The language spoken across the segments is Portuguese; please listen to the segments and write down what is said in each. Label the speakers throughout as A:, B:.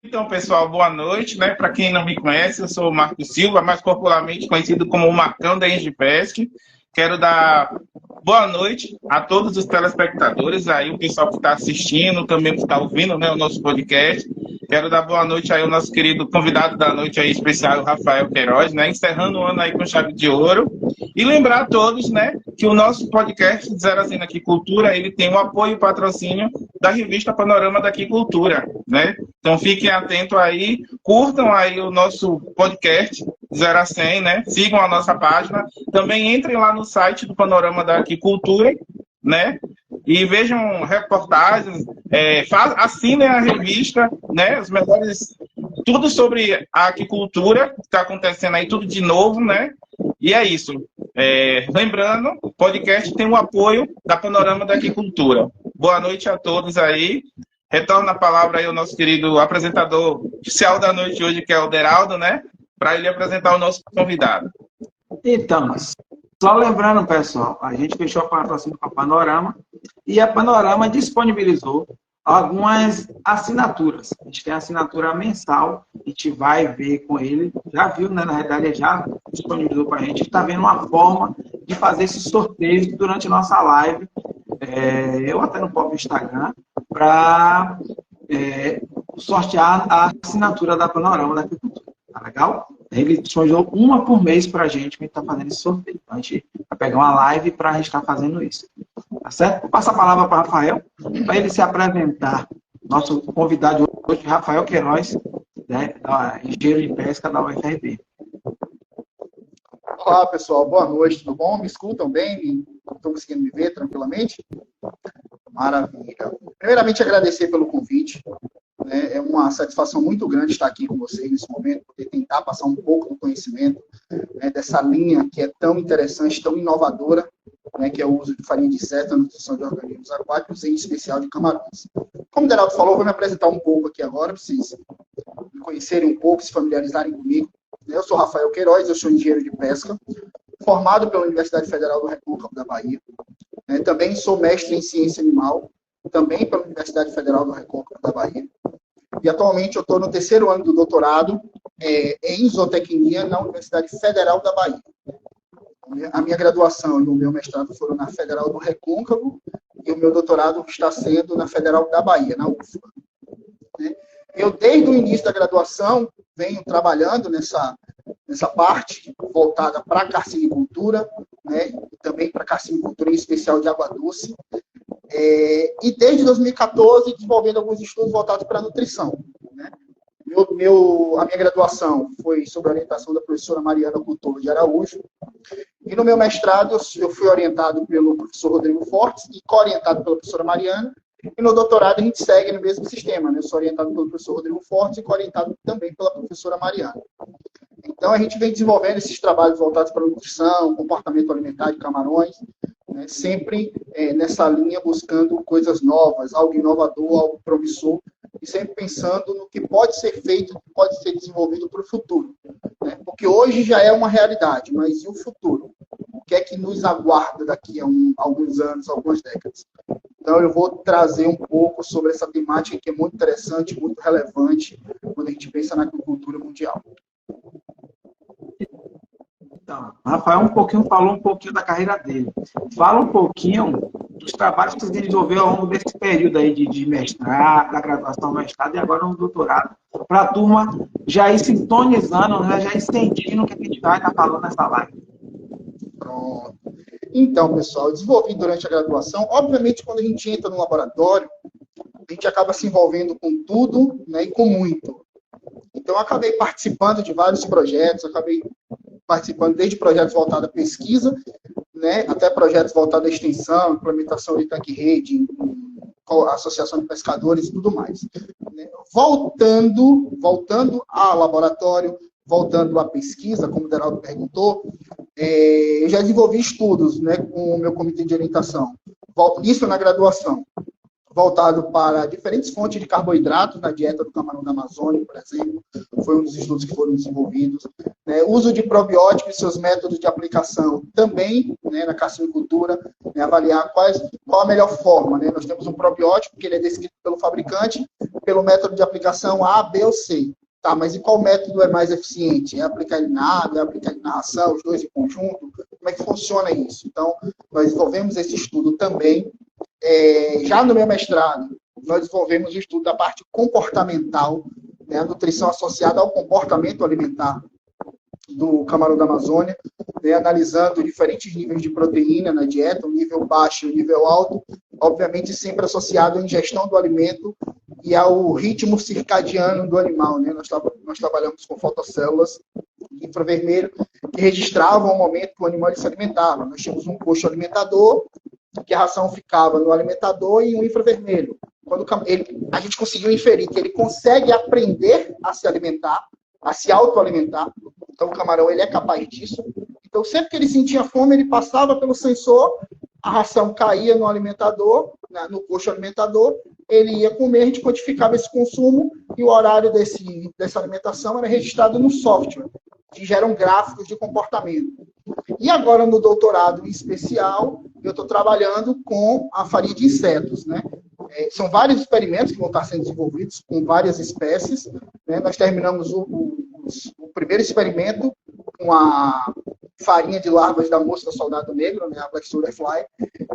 A: Então, pessoal, boa noite, né? Para quem não me conhece, eu sou o Marco Silva, mais popularmente conhecido como o Marcão da Engipesc. Quero dar boa noite a todos os telespectadores aí, o pessoal que está assistindo, também que está ouvindo, né, o nosso podcast. Quero dar boa noite aí ao nosso querido convidado da noite aí especial, o Rafael Queiroz, né? Encerrando o ano aí com chave de ouro. E lembrar a todos, né, que o nosso podcast Derazina Aqui Cultura, ele tem o apoio e patrocínio da revista Panorama da Aquicultura, né? Então fiquem atentos aí, curtam aí o nosso podcast 0 a 100, né? Sigam a nossa página. Também entrem lá no site do Panorama da Aquicultura, né? E vejam reportagens, assinem a revista, né? Os melhores, tudo sobre a aquicultura, que está acontecendo aí, tudo de novo, né? E é isso. Lembrando, o podcast tem o apoio da Panorama da Aquicultura. Boa noite a todos aí. Retorno a palavra aí ao nosso querido apresentador oficial da noite hoje, que é o Deraldo, né? Para ele apresentar o nosso convidado.
B: Então, só lembrando, pessoal, a gente fechou a patrocínio com a Panorama e a Panorama disponibilizou algumas assinaturas. A gente tem assinatura mensal, a gente vai ver com ele, já viu, né? Na realidade, ele já disponibilizou para a gente, está vendo uma forma de fazer esses sorteios durante a nossa live. Eu até no próprio Instagram, para sortear a assinatura da Panorama da Aquicultura. Tá legal? Ele disponibilizou uma por mês para a gente está fazendo esse sorteio. Então, a gente vai pegar uma live para a gente estar fazendo isso. Tá certo? Vou passar a palavra para o Rafael, para ele se apresentar. Nosso convidado hoje, Rafael Queiroz, né, engenheiro de pesca da UFRB.
C: Olá, pessoal. Boa noite, tudo bom? Me escutam bem? Estão conseguindo me ver tranquilamente? Maravilha. Primeiramente, agradecer pelo convite. É uma satisfação muito grande estar aqui com vocês nesse momento, poder tentar passar um pouco do conhecimento, né, dessa linha que é tão interessante, tão inovadora, né, que é o uso de farinha de inseto na nutrição de organismos aquáticos, em especial de camarões. Como o Deraldo falou, vou me apresentar um pouco aqui agora, para vocês me conhecerem um pouco, se familiarizarem comigo. Eu sou Rafael Queiroz, eu sou engenheiro de pesca, formado pela Universidade Federal do Recôncavo da Bahia. Também sou mestre em ciência animal, também pela Universidade Federal do Recôncavo da Bahia. E atualmente eu estou no 3º ano do doutorado em zootecnia na Universidade Federal da Bahia. A minha graduação e o meu mestrado foram na Federal do Recôncavo e o meu doutorado está sendo na Federal da Bahia, na UFBA. Eu, desde o início da graduação, venho trabalhando nessa parte voltada para a carcinicultura, né, e também para a carcinicultura em especial de água doce. E desde 2014, desenvolvendo alguns estudos voltados para a nutrição. Né? A minha graduação foi sob a orientação da professora Mariana Couto de Araújo. E no meu mestrado, eu fui orientado pelo professor Rodrigo Fortes e co-orientado pela professora Mariana. E no doutorado, a gente segue no mesmo sistema. Né? Eu sou orientado pelo professor Rodrigo Fortes e co-orientado também pela professora Mariana. Então, a gente vem desenvolvendo esses trabalhos voltados para a nutrição, comportamento alimentar de camarões, né? Sempre nessa linha, buscando coisas novas, algo inovador, algo promissor, e sempre pensando no que pode ser feito, no que pode ser desenvolvido para o futuro. Né? Porque hoje já é uma realidade, mas e o futuro? O que é que nos aguarda daqui a alguns anos, algumas décadas? Então, eu vou trazer um pouco sobre essa temática que é muito interessante, muito relevante, quando a gente pensa na agricultura mundial.
B: Então, o Rafael falou um pouquinho da carreira dele. Fala um pouquinho dos trabalhos que você desenvolveu ao longo desse período aí de mestrado, da graduação, mestrado e agora no doutorado, para a turma já ir sintonizando, né, já ir sentindo o que a gente vai estar falando nessa live.
C: Pronto. Então, pessoal, eu desenvolvi durante a graduação. Obviamente, quando a gente entra no laboratório, a gente acaba se envolvendo com tudo, né, e com muito. Então, eu acabei participando de vários projetos, acabei participando desde projetos voltados à pesquisa, né, até projetos voltados à extensão, implementação de tanque-rede, associação de pescadores e tudo mais. Voltando ao laboratório, voltando à pesquisa, como o Deraldo perguntou, eu já desenvolvi estudos, né, com o meu comitê de orientação. Isso na graduação, voltado para diferentes fontes de carboidratos na dieta do camarão da Amazônia, por exemplo. Foi um dos estudos que foram desenvolvidos. Uso de probióticos e seus métodos de aplicação também, né, na carcinicultura, né, avaliar qual a melhor forma. Né? Nós temos um probiótico que ele é descrito pelo fabricante, pelo método de aplicação A, B ou C. Tá, mas e qual método é mais eficiente? É aplicar ele na água, é aplicar ele na ração, os dois em conjunto? Como é que funciona isso? Então, nós desenvolvemos esse estudo também. Já no meu mestrado, nós desenvolvemos o estudo da parte comportamental, né, a nutrição associada ao comportamento alimentar do camarão da Amazônia, né, analisando diferentes níveis de proteína na dieta, um nível baixo e um nível alto, obviamente sempre associado à ingestão do alimento e ao ritmo circadiano do animal. Né? Nós trabalhamos com fotocélulas infravermelho que registravam o momento que o animal se alimentava. Nós tínhamos um coxo alimentador, que a ração ficava no alimentador, e um infravermelho. Quando a gente conseguiu inferir que ele consegue aprender a se alimentar, a se autoalimentar. Então, o camarão ele é capaz disso. Então, sempre que ele sentia fome, ele passava pelo sensor, a ração caía no alimentador, no coxo alimentador, ele ia comer, a gente quantificava esse consumo e o horário dessa alimentação era registrado no software, que geram gráficos de comportamento. E agora, no doutorado em especial, eu estou trabalhando com a farinha de insetos, né? São vários experimentos que vão estar sendo desenvolvidos com várias espécies. Né? Nós terminamos o primeiro experimento com a farinha de larvas da mosca soldado negro, né? A Black Soldier Fly.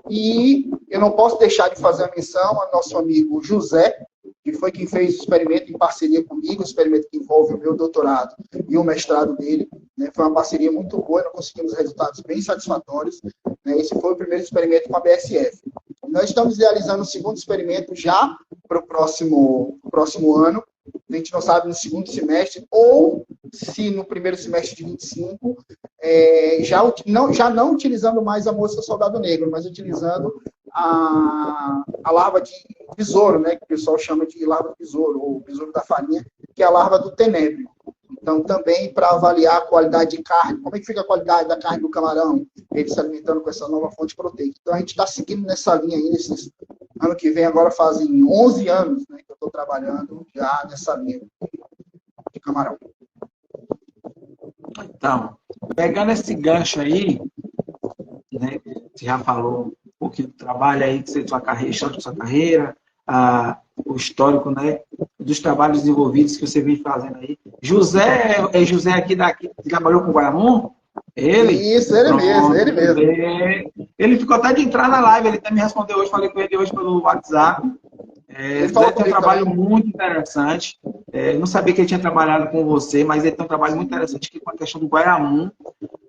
C: E eu não posso deixar de fazer a menção ao nosso amigo José, que foi quem fez o experimento em parceria comigo, o experimento que envolve o meu doutorado e o mestrado dele. Né? Foi uma parceria muito boa, nós conseguimos resultados bem satisfatórios. Né? Esse foi o primeiro experimento com a BSF. Nós estamos realizando o segundo experimento já para o próximo ano. A gente não sabe no segundo semestre, ou se no primeiro semestre de 25, já não utilizando mais a mosca soldado negro, mas utilizando a larva de besouro, né, que o pessoal chama de larva de besouro, ou besouro da farinha, que é a larva do tenébrio. Então, também para avaliar a qualidade de carne, como é que fica a qualidade da carne do camarão, ele se alimentando com essa nova fonte proteica. Então, a gente está seguindo nessa linha aí, ano que vem, agora fazem 11 anos, né, que eu estou trabalhando já nessa linha de camarão.
B: Então, pegando esse gancho aí, né, você já falou um pouquinho do trabalho aí, sua carreira, o histórico, né, dos trabalhos desenvolvidos que você vem fazendo aí. José aqui que trabalhou com o Guaramum?
C: Isso, ele mesmo.
B: Ele ficou até de entrar na live, ele até me respondeu hoje, falei com ele hoje pelo WhatsApp. José tem um trabalho muito interessante. Não sabia que ele tinha trabalhado com você, mas ele tem um trabalho muito interessante aqui com a questão do Guaramum.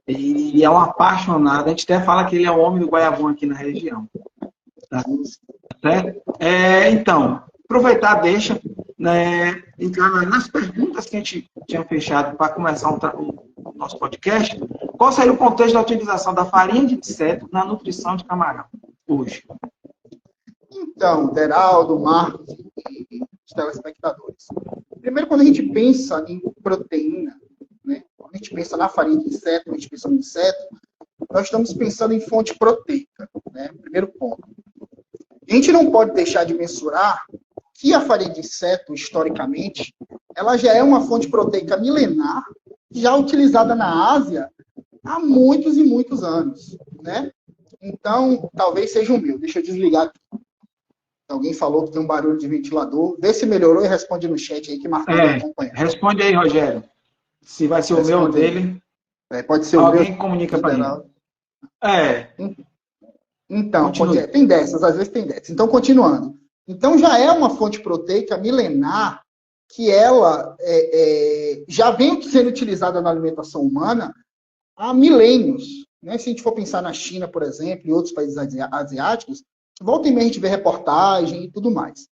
B: E é um apaixonado. A gente até fala que ele é o homem do Guaramum aqui na região. Tá? Então, aproveitar, deixa, né, entrar nas perguntas que a gente tinha fechado para começar o nosso podcast. Qual seria o contexto da utilização da farinha de inseto na nutrição de camarão hoje?
C: Então, Deraldo, Marcos e os telespectadores. Primeiro, quando a gente pensa em proteína, né, quando a gente pensa na farinha de inseto, quando a gente pensa no inseto, nós estamos pensando em fonte proteica, né? Primeiro ponto. A gente não pode deixar de mensurar que a farinha de inseto, historicamente, ela já é uma fonte proteica milenar, já utilizada na Ásia há muitos e muitos anos, né? Então, talvez seja o meu. Deixa eu desligar aqui. Alguém falou que tem um barulho de ventilador. Vê se melhorou e responde no chat aí que Marcos vai acompanhar.
B: Responde aí, Rogério. Se vai ser o meu ou dele.
C: Pode ser o meu.
B: Alguém comunica para mim.
C: Então, tem dessas, às vezes tem dessas. Então, continuando. Então, já é uma fonte proteica milenar que ela já vem sendo utilizada na alimentação humana há milênios. Né? Se a gente for pensar na China, por exemplo, e outros países asiáticos, volta e meia a gente vê reportagem e tudo mais.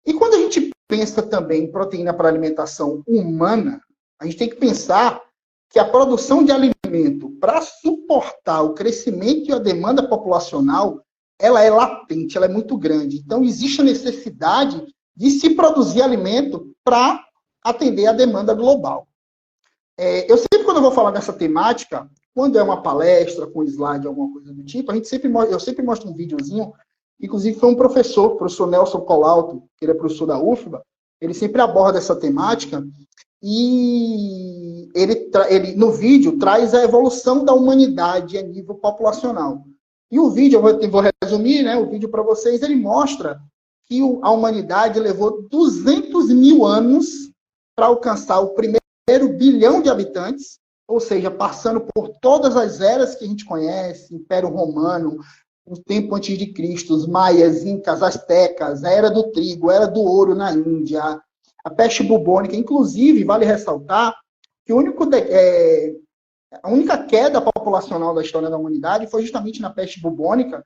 C: E quando a gente pensa também em proteína para alimentação humana, a gente tem que pensar que a produção de alimento para suportar o crescimento e a demanda populacional, ela é latente, ela é muito grande. Então, existe a necessidade de se produzir alimento para atender a demanda global. Eu sempre, quando eu vou falar dessa temática, quando é uma palestra com slide, alguma coisa do tipo, eu sempre mostro um videozinho, inclusive foi um professor, o professor Nelson Colalto, que ele é professor da UFBA, ele sempre aborda essa temática, e ele no vídeo traz a evolução da humanidade a nível populacional. E o vídeo, eu vou resumir, né, o vídeo para vocês, ele mostra que a humanidade levou 200 mil anos para alcançar o primeiro bilhão de habitantes, ou seja, passando por todas as eras que a gente conhece, Império Romano, o tempo antes de Cristo, os maias, incas, astecas, a era do trigo, a era do ouro na Índia, a peste bubônica. Inclusive, vale ressaltar que a única queda populacional da história da humanidade foi justamente na peste bubônica,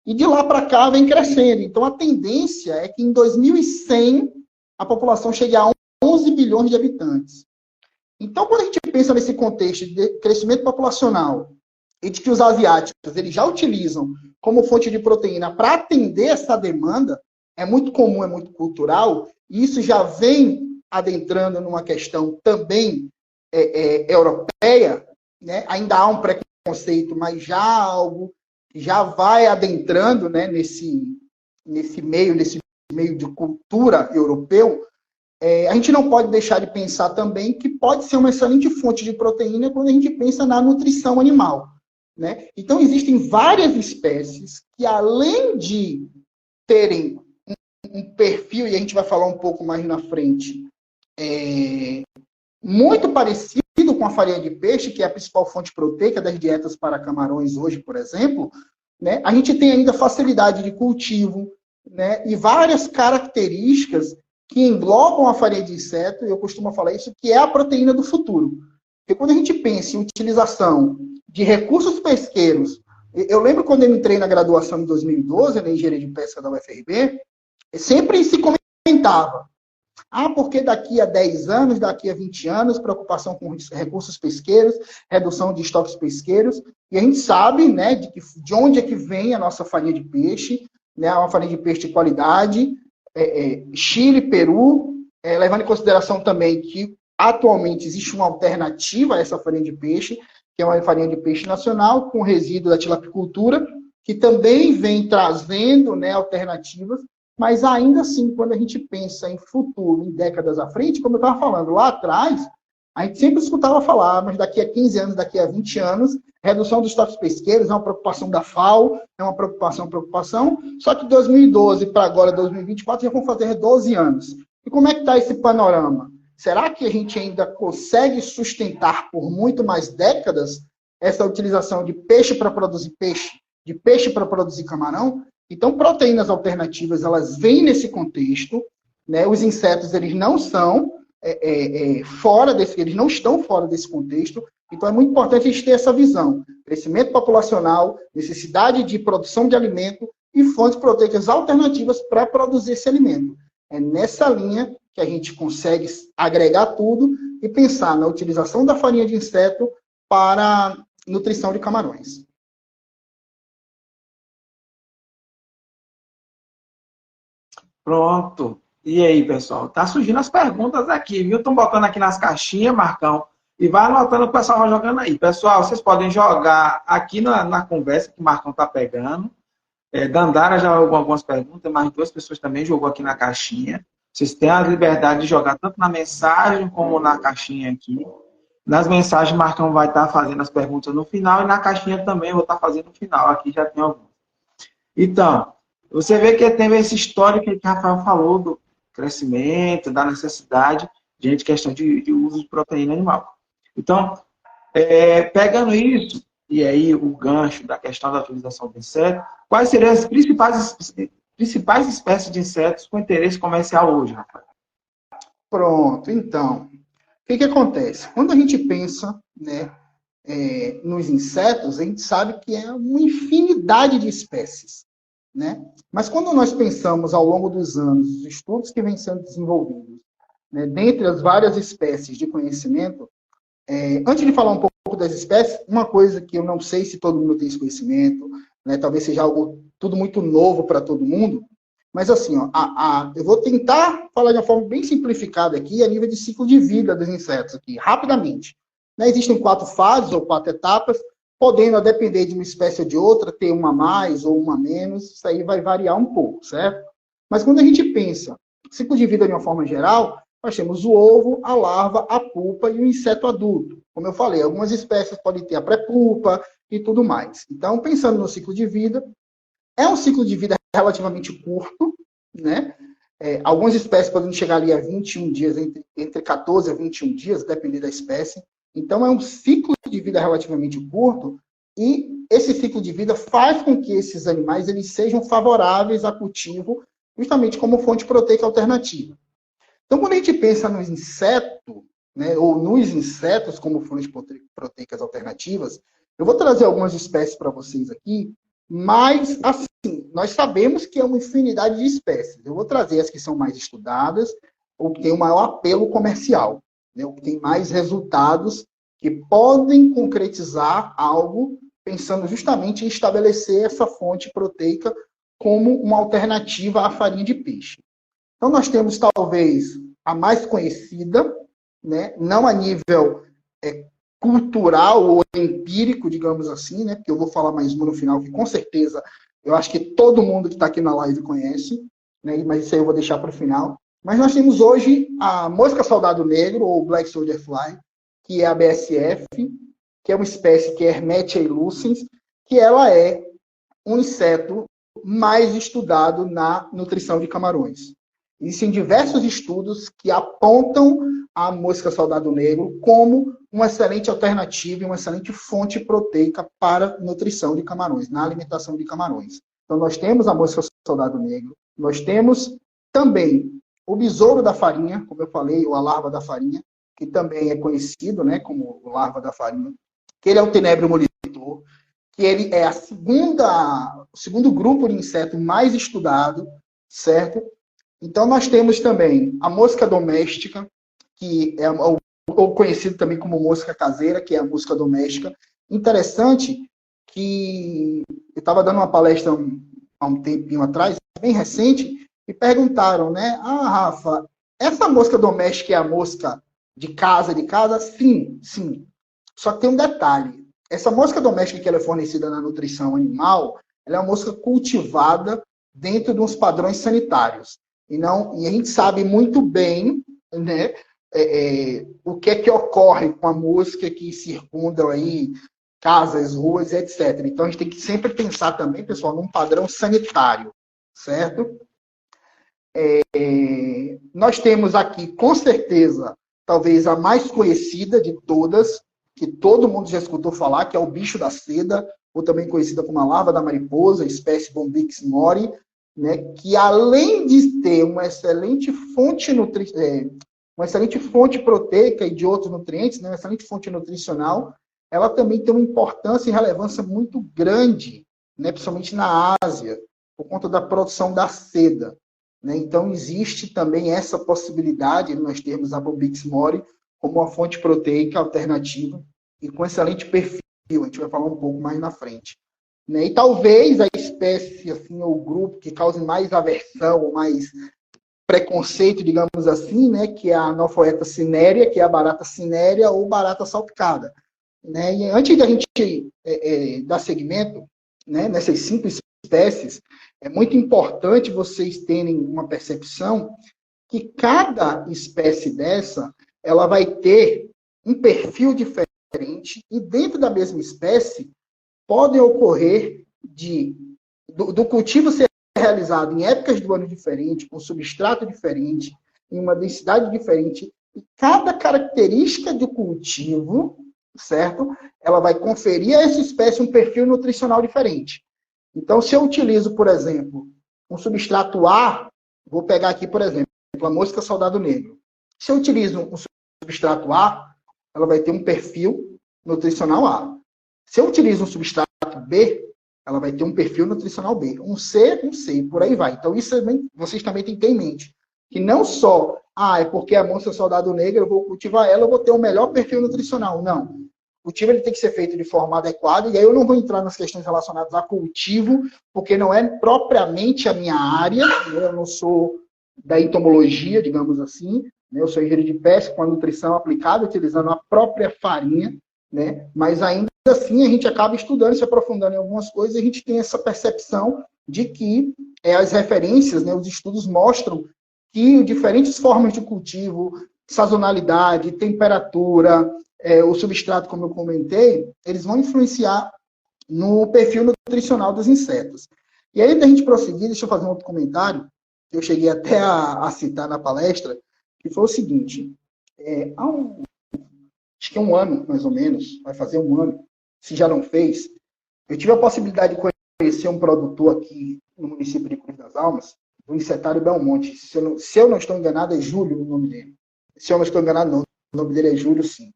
C: e de lá para cá vem crescendo. Então, a tendência é que em 2100 a população chegue a 11 bilhões de habitantes. Então, quando a gente pensa nesse contexto de crescimento populacional e de que os asiáticos eles já utilizam como fonte de proteína para atender essa demanda, é muito comum, é muito cultural, e isso já vem adentrando numa questão também europeia, né? Ainda há um preconceito, mas já há algo que já vai adentrando, né, nesse meio de cultura europeu. A gente não pode deixar de pensar também que pode ser uma excelente fonte de proteína quando a gente pensa na nutrição animal, né? Então, existem várias espécies que, além de terem um perfil, e a gente vai falar um pouco mais na frente, muito parecido com a farinha de peixe, que é a principal fonte proteica das dietas para camarões hoje, por exemplo, né? A gente tem ainda facilidade de cultivo, né? E várias características que englobam a farinha de inseto, e eu costumo falar isso, que é a proteína do futuro. Porque quando a gente pensa em utilização de recursos pesqueiros, eu lembro quando eu entrei na graduação em 2012, na engenharia de pesca da UFRB, sempre se comentava, porque daqui a 10 anos, daqui a 20 anos, preocupação com recursos pesqueiros, redução de estoques pesqueiros, e a gente sabe, né, de onde é que vem a nossa farinha de peixe, né, uma farinha de peixe de qualidade, Chile, Peru, levando em consideração também que atualmente existe uma alternativa a essa farinha de peixe, que é uma farinha de peixe nacional, com resíduo da tilapicultura, que também vem trazendo, né, alternativas, mas ainda assim, quando a gente pensa em futuro, em décadas à frente, como eu estava falando lá atrás, a gente sempre escutava falar, mas daqui a 15 anos, daqui a 20 anos, redução dos estoques pesqueiros é uma preocupação da FAO, é uma preocupação, só que 2012 para agora, 2024, já vão fazer 12 anos. E como é que está esse panorama? Será que a gente ainda consegue sustentar por muito mais décadas essa utilização de peixe para produzir peixe, de peixe para produzir camarão? Então, proteínas alternativas, elas vêm nesse contexto, né? Os insetos, eles não são eles não estão fora desse contexto. Então, é muito importante a gente ter essa visão. Crescimento populacional, necessidade de produção de alimento e fontes proteicas alternativas para produzir esse alimento. É nessa linha que a gente consegue agregar tudo e pensar na utilização da farinha de inseto para nutrição de camarões.
B: Pronto. E aí, pessoal? Tá surgindo as perguntas aqui, viu? Estão botando aqui nas caixinhas, Marcão. E vai anotando o pessoal vai jogando aí. Pessoal, vocês podem jogar aqui na conversa que o Marcão tá pegando. Dandara já jogou algumas perguntas, mas 2 pessoas também jogou aqui na caixinha. Vocês têm a liberdade de jogar tanto na mensagem como na caixinha aqui. Nas mensagens, o Marcão vai estar fazendo as perguntas no final e na caixinha também eu vou estar fazendo no final. Aqui já tem algumas. Então, você vê que tem esse histórico que o Rafael falou do crescimento, da necessidade de questão de uso de proteína animal. Então, pegando isso, e aí o gancho da questão da utilização do inseto, quais seriam as principais espécies de insetos com interesse comercial hoje, Rafael?
C: Pronto, então, o que acontece? Quando a gente pensa, né, nos insetos, a gente sabe que é uma infinidade de espécies, né? Mas quando nós pensamos ao longo dos anos, os estudos que vêm sendo desenvolvidos, né, dentre as várias espécies de conhecimento, antes de falar um pouco das espécies, uma coisa que eu não sei se todo mundo tem esse conhecimento, né, talvez seja algo tudo muito novo para todo mundo, mas assim, ó, eu vou tentar falar de uma forma bem simplificada aqui, a nível de ciclo de vida dos insetos, aqui, rapidamente. Né, existem 4 fases ou 4 etapas, podendo, a depender de uma espécie ou de outra, ter uma a mais ou uma a menos, isso aí vai variar um pouco, certo? Mas quando a gente pensa ciclo de vida de uma forma geral, nós temos o ovo, a larva, a pupa e o inseto adulto. Como eu falei, algumas espécies podem ter a pré-pupa e tudo mais. Então, pensando no ciclo de vida, é um ciclo de vida relativamente curto, né? Algumas espécies podem chegar ali a 21 dias, entre 14 a 21 dias, dependendo da espécie. Então, é um ciclo de vida relativamente curto, e esse ciclo de vida faz com que esses animais eles sejam favoráveis a cultivo, justamente como fonte proteica alternativa. Então, quando a gente pensa nos insetos, né, ou nos insetos como fontes proteicas alternativas, eu vou trazer algumas espécies para vocês aqui, mas, assim, nós sabemos que é uma infinidade de espécies. Eu vou trazer as que são mais estudadas, ou que têm o maior apelo comercial, né, ou que têm mais resultados que podem concretizar algo, pensando justamente em estabelecer essa fonte proteica como uma alternativa à farinha de peixe. Então, nós temos, talvez, a mais conhecida, né, não a nível cultural ou empírico, digamos assim, né, porque eu vou falar mais uma no final, que com certeza eu acho que todo mundo que está aqui na live conhece, né, mas isso aí eu vou deixar para o final. Mas nós temos hoje a mosca soldado negro, ou Black Soldier Fly, que é a BSF, que é uma espécie que é Hermetia illucens, que ela é um inseto mais estudado na nutrição de camarões. Existem diversos estudos que apontam a mosca soldado negro como uma excelente alternativa e uma excelente fonte proteica para a nutrição de camarões, na alimentação de camarões. Então, nós temos a mosca soldado negro, nós temos também o besouro da farinha, como eu falei, ou a larva da farinha, que também é conhecido, né, como larva da farinha, que ele é o tenebro molitor, que ele é o segundo grupo de inseto mais estudado, certo? Então, nós temos também a mosca doméstica, que é ou conhecido também como mosca caseira, que é a mosca doméstica. Interessante que eu estava dando uma palestra há um tempinho atrás, bem recente, e perguntaram, né? Ah, Rafa, essa mosca doméstica é a mosca de casa? Sim, sim. Só que tem um detalhe. Essa mosca doméstica que ela é fornecida na nutrição animal, ela é uma mosca cultivada dentro de uns padrões sanitários. E a gente sabe muito bem, né, o que é que ocorre com a mosca que circundam aí casas, ruas, etc. Então, a gente tem que sempre pensar também, pessoal, num padrão sanitário, certo? Nós temos aqui, com certeza, talvez a mais conhecida de todas, que todo mundo já escutou falar, que é o bicho da seda, ou também conhecida como a larva da mariposa, espécie Bombyx mori, né, que além de ter uma excelente fonte proteica e de outros nutrientes, né, uma excelente fonte nutricional, ela também tem uma importância e relevância muito grande, né, principalmente na Ásia, por conta da produção da seda. Né? Então, existe também essa possibilidade de nós termos a Bombyx mori como uma fonte proteica alternativa e com excelente perfil. A gente vai falar um pouco mais na frente. Né? E talvez a espécie, assim, ou o grupo que cause mais aversão ou mais preconceito, digamos assim, né, que é a Anophoeta cinerea, que é a barata cinérea ou barata salpicada. Né? E antes da gente dar seguimento, né, nessas 5 espécies, é muito importante vocês terem uma percepção que cada espécie dessa, ela vai ter um perfil diferente e dentro da mesma espécie podem ocorrer do cultivo ser realizado em épocas do ano diferentes, com substrato diferente, em uma densidade diferente, e cada característica do cultivo, certo? Ela vai conferir a essa espécie um perfil nutricional diferente. Então, se eu utilizo, por exemplo, um substrato A, vou pegar aqui, por exemplo, a mosca soldado negro. Se eu utilizo um substrato A, ela vai ter um perfil nutricional A. Se eu utilizo um substrato B, ela vai ter um perfil nutricional B. Um C, e por aí vai. Então, isso vocês também têm que ter em mente. Que não só, é porque a mosca soldado negro, eu vou cultivar ela, eu vou ter um melhor perfil nutricional. Não. O cultivo ele tem que ser feito de forma adequada, e aí eu não vou entrar nas questões relacionadas a cultivo, porque não é propriamente a minha área, né? Eu não sou da entomologia, digamos assim, né? Eu sou engenheiro de pesca com a nutrição aplicada, utilizando a própria farinha, né? Mas ainda assim a gente acaba estudando, se aprofundando em algumas coisas, e a gente tem essa percepção de que as referências, né, os estudos mostram que diferentes formas de cultivo, sazonalidade, temperatura, o substrato, como eu comentei, eles vão influenciar no perfil nutricional dos insetos. E aí, da gente prosseguir, deixa eu fazer um outro comentário. eu cheguei até a citar na palestra, que foi o seguinte, acho que 1 ano, mais ou menos, vai fazer 1 ano, se já não fez, eu tive a possibilidade de conhecer um produtor aqui no município de Cruz das Almas, do Insetário Belmonte. Se eu não estou enganado, é Júlio o nome dele. Se eu não estou enganado, não. O nome dele é Júlio, sim.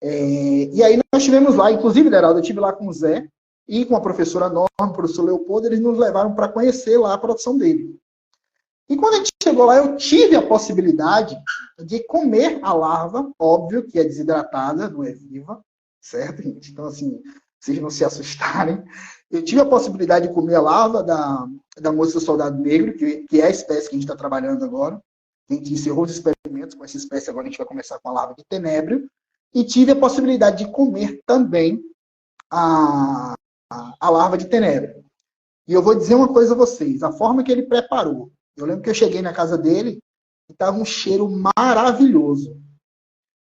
C: E aí nós estivemos lá, inclusive, Deraldo, eu estive lá com o Zé e com a professora Norma, o professor Leopoldo, eles nos levaram para conhecer lá a produção dele. E quando a gente chegou lá, eu tive a possibilidade de comer a larva, óbvio que é desidratada, não é viva, certo, gente? Então, assim, vocês não se assustarem. Eu tive a possibilidade de comer a larva da moça do soldado negro, que é a espécie que a gente está trabalhando agora. A gente encerrou os experimentos com essa espécie, agora a gente vai começar com a larva de tenébrio. E tive a possibilidade de comer também a larva de tenébrio. E eu vou dizer uma coisa a vocês, a forma que ele preparou. Eu lembro que eu cheguei na casa dele e estava um cheiro maravilhoso.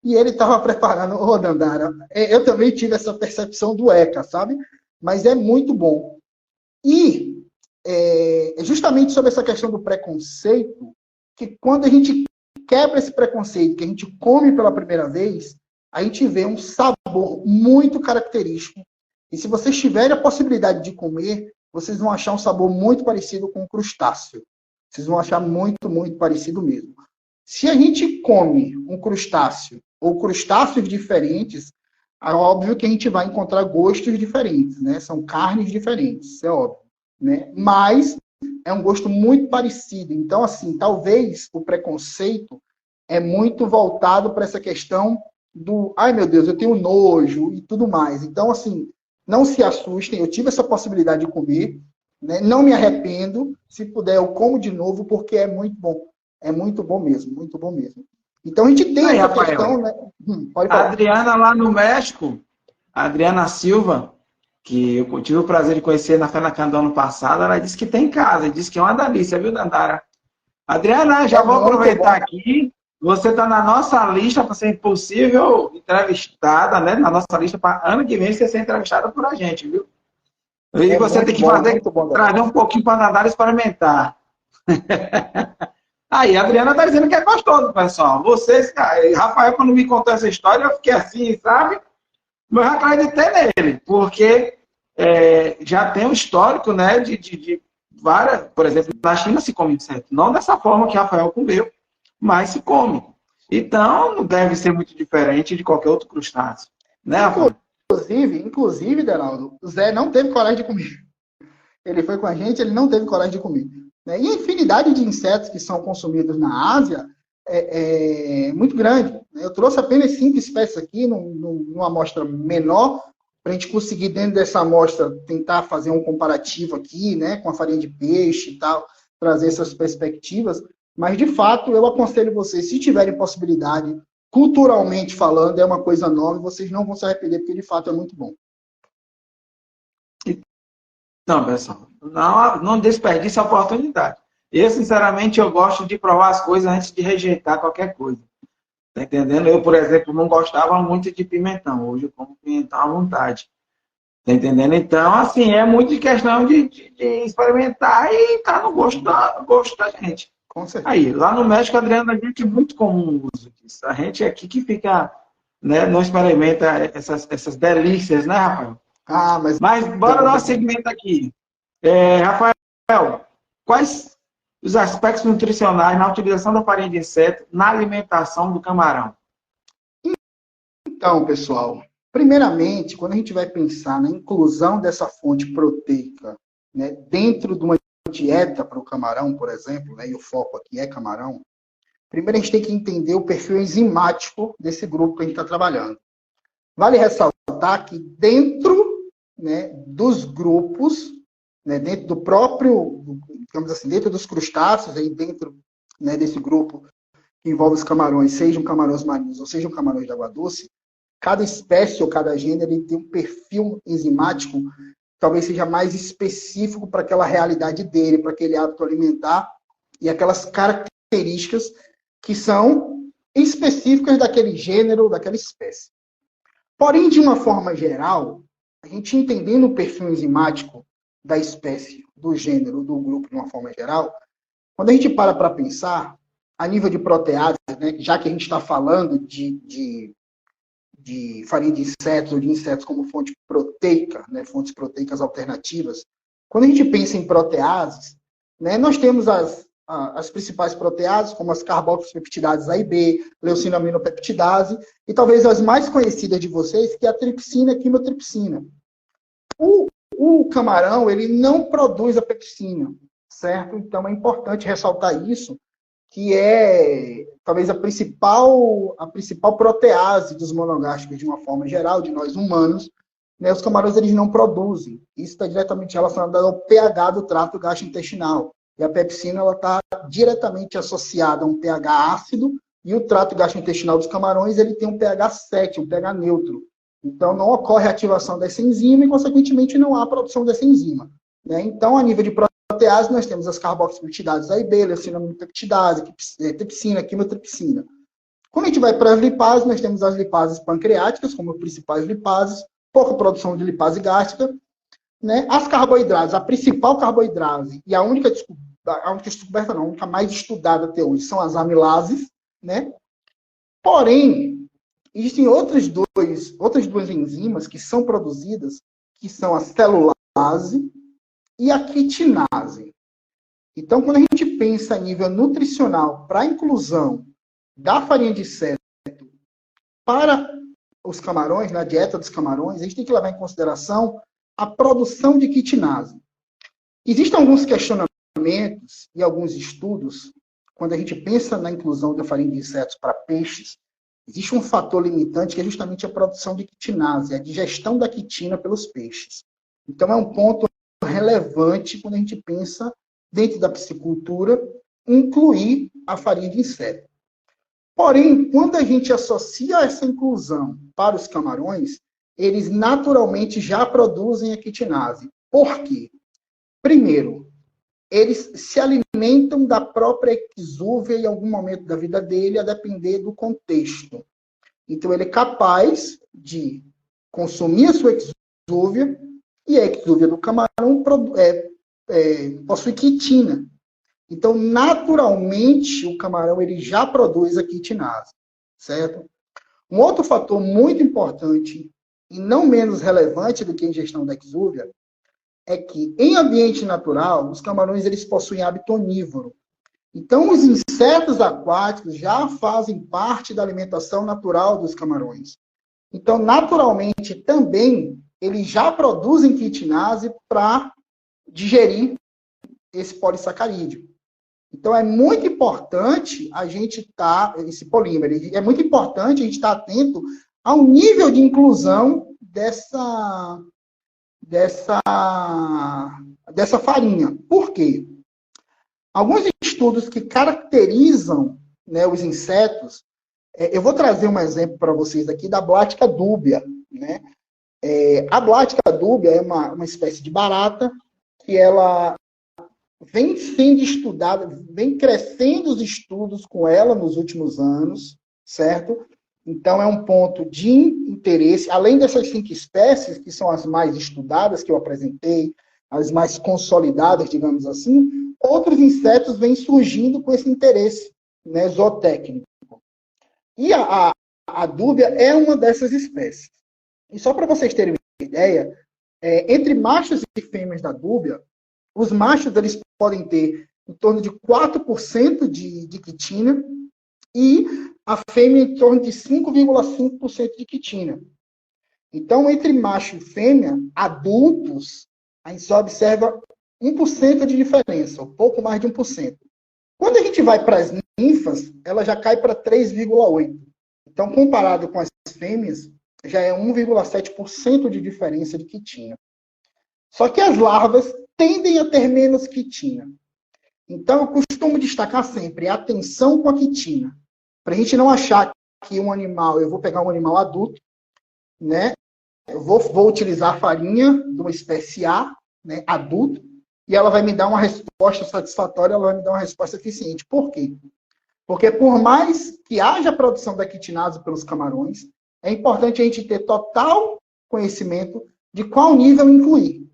C: E ele estava preparando, ô Dandara, eu também tive essa percepção do ECA, sabe? Mas é muito bom. E justamente sobre essa questão do preconceito, que quando a gente quebra esse preconceito, que a gente come pela primeira vez, a gente vê um sabor muito característico. E se vocês tiverem a possibilidade de comer, vocês vão achar um sabor muito parecido com o crustáceo. Vocês vão achar muito, muito parecido mesmo. Se a gente come um crustáceo ou crustáceos diferentes, é óbvio que a gente vai encontrar gostos diferentes, né? São carnes diferentes, é óbvio, né? Mas é um gosto muito parecido. Então, assim, talvez o preconceito é muito voltado para essa questão do, ai meu Deus, eu tenho nojo e tudo mais. Então, assim, não se assustem, eu tive essa possibilidade de comer, né? Não me arrependo, se puder eu como de novo, porque é muito bom. É muito bom mesmo, muito bom mesmo. Então a gente tem
B: aí,
C: essa
B: Rafael,
C: questão, né? Pode
B: a
C: falar.
B: Adriana lá no México, a Adriana Silva, que eu tive o prazer de conhecer na Fenacan do ano passado, ela disse que tem casa, disse que é uma delícia, viu, Dandara? Adriana, já vou aproveitar aqui, você está na nossa lista para ser possível entrevistada, né? Na nossa lista para ano que vem você ser entrevistada por a gente, viu? E você tem que trazer um pouquinho para a Dandara experimentar. Aí, a Adriana está dizendo que é gostoso, pessoal. Vocês, Rafael, quando me contou essa história, eu fiquei assim, sabe? Mas eu acreditei nele, porque já tem um histórico, né, de várias... Por exemplo, na China se come inseto. Não dessa forma que Rafael comeu, mas se come. Então, não deve ser muito diferente de qualquer outro crustáceo. Né, Rafael?
C: Inclusive, Deraldo, o Zé não teve coragem de comer. Ele foi com a gente, ele não teve coragem de comer. E a infinidade de insetos que são consumidos na Ásia é muito grande. Eu trouxe apenas 5 espécies aqui, numa amostra menor, para a gente conseguir, dentro dessa amostra, tentar fazer um comparativo aqui, né, com a farinha de peixe e tal, trazer essas perspectivas. Mas, de fato, eu aconselho vocês, se tiverem possibilidade, culturalmente falando, é uma coisa nova e vocês não vão se arrepender, porque, de fato, é muito bom.
B: Não, pessoal, não desperdice a oportunidade. Eu, sinceramente, eu gosto de provar as coisas antes de rejeitar qualquer coisa. Tá entendendo? Eu, por exemplo, não gostava muito de pimentão. Hoje eu como pimentão à vontade. Tá entendendo? Então, assim, é muito de questão de experimentar e tá no gosto da gente.
C: Com certeza.
B: Aí, lá no México, Adriana, a gente é muito comum o uso disso. A gente aqui que fica, né, não experimenta essas delícias, né, Rafael? Mas bora dar um segmento aqui. Rafael, quais os aspectos nutricionais na utilização da farinha de inseto na alimentação do camarão?
C: Então, pessoal, primeiramente, quando a gente vai pensar na inclusão dessa fonte proteica, né, dentro de uma dieta para o camarão, por exemplo, né, e o foco aqui é camarão, primeiro a gente tem que entender o perfil enzimático desse grupo que a gente está trabalhando. Vale ressaltar que dentro, né, dos grupos, né, dentro do próprio, digamos assim, dentro dos crustáceos, aí dentro, né, desse grupo que envolve os camarões, sejam camarões marinhos ou sejam camarões de água doce, cada espécie ou cada gênero ele tem um perfil enzimático que talvez seja mais específico para aquela realidade dele, para aquele hábito alimentar e aquelas características que são específicas daquele gênero, daquela espécie. Porém, de uma forma geral, a gente entendendo o perfil enzimático da espécie, do gênero, do grupo, de uma forma geral, Quando a gente para pensar, a nível de protease, né, já que a gente está falando de farinha de insetos ou de insetos como fonte proteica, né, fontes proteicas alternativas, quando a gente pensa em proteases, né, nós temos as principais proteases, como as carboxipeptidases A e B, leucinaminopeptidase, e talvez as mais conhecidas de vocês, que é a tripsina e a quimotripsina. O camarão, ele não produz a pepsina, certo? Então, é importante ressaltar isso, que é talvez a principal protease dos monogástricos, de uma forma geral, de nós humanos, né? Os camarões, eles não produzem. Isso está diretamente relacionado ao pH do trato gastrointestinal. E a pepsina, ela está diretamente associada a um pH ácido, e o trato gastrointestinal dos camarões, ele tem um pH 7, um pH neutro. Então, não ocorre a ativação dessa enzima e, consequentemente, não há produção dessa enzima, né? Então, a nível de protease, nós temos as carboxipeptidases A e B, leucinaminopeptidase, tripsina, quimotripsina. Quando a gente vai para as lipases, nós temos as lipases pancreáticas como principais lipases, pouca produção de lipase gástrica, né? As carboidratos, a principal carboidrase e a única descoberta, não, a única mais estudada até hoje, são as amilases, né? Porém, existem outras duas enzimas que são produzidas, que são a celulase e a quitinase. Então, quando a gente pensa a nível nutricional para a inclusão da farinha de inseto para os camarões, na dieta dos camarões, a gente tem que levar em consideração a produção de quitinase. Existem alguns questionamentos e alguns estudos, quando a gente pensa na inclusão da farinha de insetos para peixes, existe um fator limitante que é justamente a produção de quitinase, a digestão da quitina pelos peixes. Então, é um ponto relevante quando a gente pensa, dentro da piscicultura, incluir a farinha de inseto. Porém, quando a gente associa essa inclusão para os camarões, eles naturalmente já produzem a quitinase. Por quê? Primeiro, eles se alimentam da própria exúvia em algum momento da vida dele, a depender do contexto. Então, ele é capaz de consumir a sua exúvia, e a exúvia do camarão possui quitina. Então, naturalmente, o camarão ele já produz a quitinase, certo? Um outro fator muito importante, e não menos relevante do que a ingestão da exúvia, é que, em ambiente natural, os camarões eles possuem hábito onívoro. Então, os insetos aquáticos já fazem parte da alimentação natural dos camarões. Então, naturalmente, também, eles já produzem quitinase para digerir esse polissacarídeo. Então, é muito importante a gente estar, esse polímero, é muito importante a gente estar atento ao nível de inclusão dessa farinha. Por quê? Alguns estudos que caracterizam, né, os insetos, eu vou trazer um exemplo para vocês aqui da Blatica dúbia, né? A Blatica dúbia é uma espécie de barata que ela vem sendo estudada, vem crescendo os estudos com ela nos últimos anos, certo? Então, é um ponto de interesse. Além dessas 5 espécies, que são as mais estudadas, que eu apresentei, as mais consolidadas, digamos assim, outros insetos vêm surgindo com esse interesse, né, zootécnico. E a dúbia é uma dessas espécies. E só para vocês terem uma ideia, entre machos e fêmeas da dúbia, os machos eles podem ter em torno de 4% de quitina e a fêmea em torno de 5,5% de quitina. Então, entre macho e fêmea, adultos, a gente só observa 1% de diferença, um pouco mais de 1%. Quando a gente vai para as ninfas, ela já cai para 3,8%. Então, comparado com as fêmeas, já é 1,7% de diferença de quitina. Só que as larvas tendem a ter menos quitina. Então, eu costumo destacar sempre a atenção com a quitina. Para a gente não achar que um animal, eu vou pegar um animal adulto, né? Eu vou utilizar a farinha de uma espécie A, né, adulto, e ela vai me dar uma resposta satisfatória, ela vai me dar uma resposta eficiente. Por quê? Porque por mais que haja produção da quitinase pelos camarões, é importante a gente ter total conhecimento de qual nível incluir.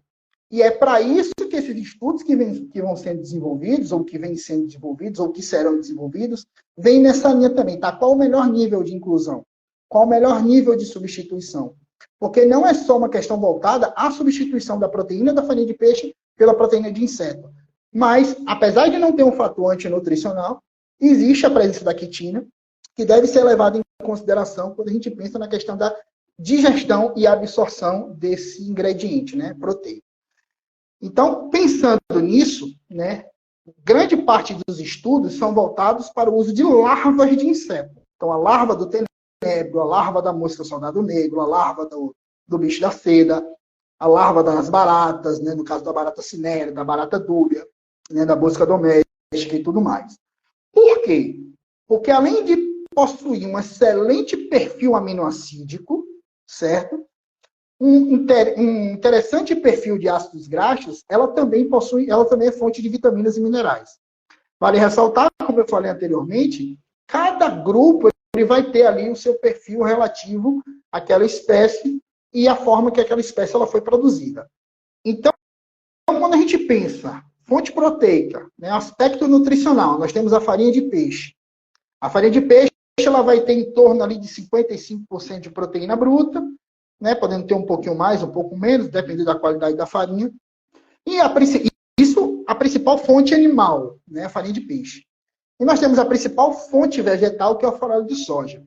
C: E é para isso que esses estudos que vão sendo desenvolvidos, ou que vêm sendo desenvolvidos, ou que serão desenvolvidos, vem nessa linha também, tá? Qual o melhor nível de inclusão? Qual o melhor nível de substituição? Porque não é só uma questão voltada à substituição da proteína da farinha de peixe pela proteína de inseto. Mas, apesar de não ter um fator antinutricional, existe a presença da quitina, que deve ser levada em consideração quando a gente pensa na questão da digestão e absorção desse ingrediente, né, proteico. Então, pensando nisso, né, grande parte dos estudos são voltados para o uso de larvas de inseto. Então, a larva do tenebro, a larva da mosca soldado negro, a larva do bicho da seda, a larva das baratas, né, no caso da barata cinérea, da barata dúria, né, da mosca doméstica e tudo mais. Por quê? Porque além de possuir um excelente perfil aminoácidico, certo? Um interessante perfil de ácidos graxos, ela também é fonte de vitaminas e minerais. Vale ressaltar, como eu falei anteriormente, cada grupo ele vai ter ali o seu perfil relativo àquela espécie e a forma que aquela espécie ela foi produzida. Então, quando a gente pensa fonte proteica, né, aspecto nutricional, nós temos a farinha de peixe. A farinha de peixe ela vai ter em torno ali de 55% de proteína bruta, né, podendo ter um pouquinho mais, um pouco menos, dependendo da qualidade da farinha. E a principal fonte animal, né, a farinha de peixe. E nós temos a principal fonte vegetal, que é o farelo de soja.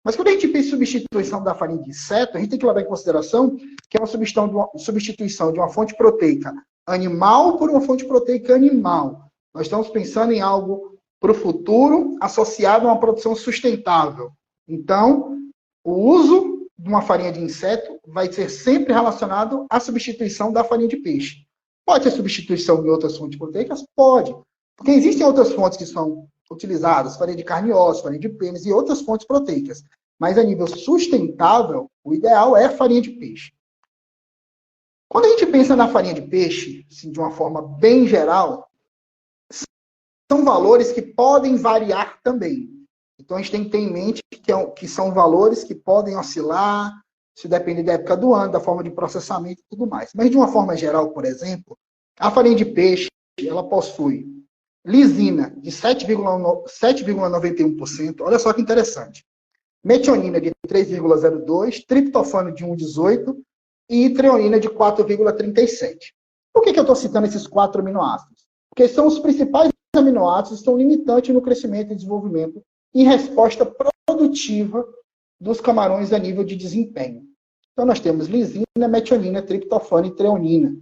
C: Mas quando a gente pensa em substituição da farinha de inseto, a gente tem que levar em consideração que é uma substituição de uma fonte proteica animal por uma fonte proteica animal. Nós estamos pensando em algo para o futuro associado a uma produção sustentável. Então, o uso de uma farinha de inseto vai ser sempre relacionado à substituição da farinha de peixe. Pode ter substituição de outras fontes proteicas? Pode. Porque existem outras fontes que são utilizadas, farinha de carne e osso, farinha de pênis e outras fontes proteicas. Mas a nível sustentável, o ideal é farinha de peixe. Quando a gente pensa na farinha de peixe, assim, de uma forma bem geral, são valores que podem variar também. Então, a gente tem que ter em mente que são valores que podem oscilar, se depende da época do ano, da forma de processamento e tudo mais. Mas, de uma forma geral, por exemplo, a farinha de peixe ela possui lisina de 7,91%, olha só que interessante. Metionina de 3,02%, triptofano de 1,18% e treonina de 4,37%. Por que eu estou citando esses 4 aminoácidos? Porque são os principais aminoácidos que estão limitantes no crescimento e desenvolvimento em resposta produtiva dos camarões a nível de desempenho. Então, nós temos lisina, metionina, triptofano e treonina.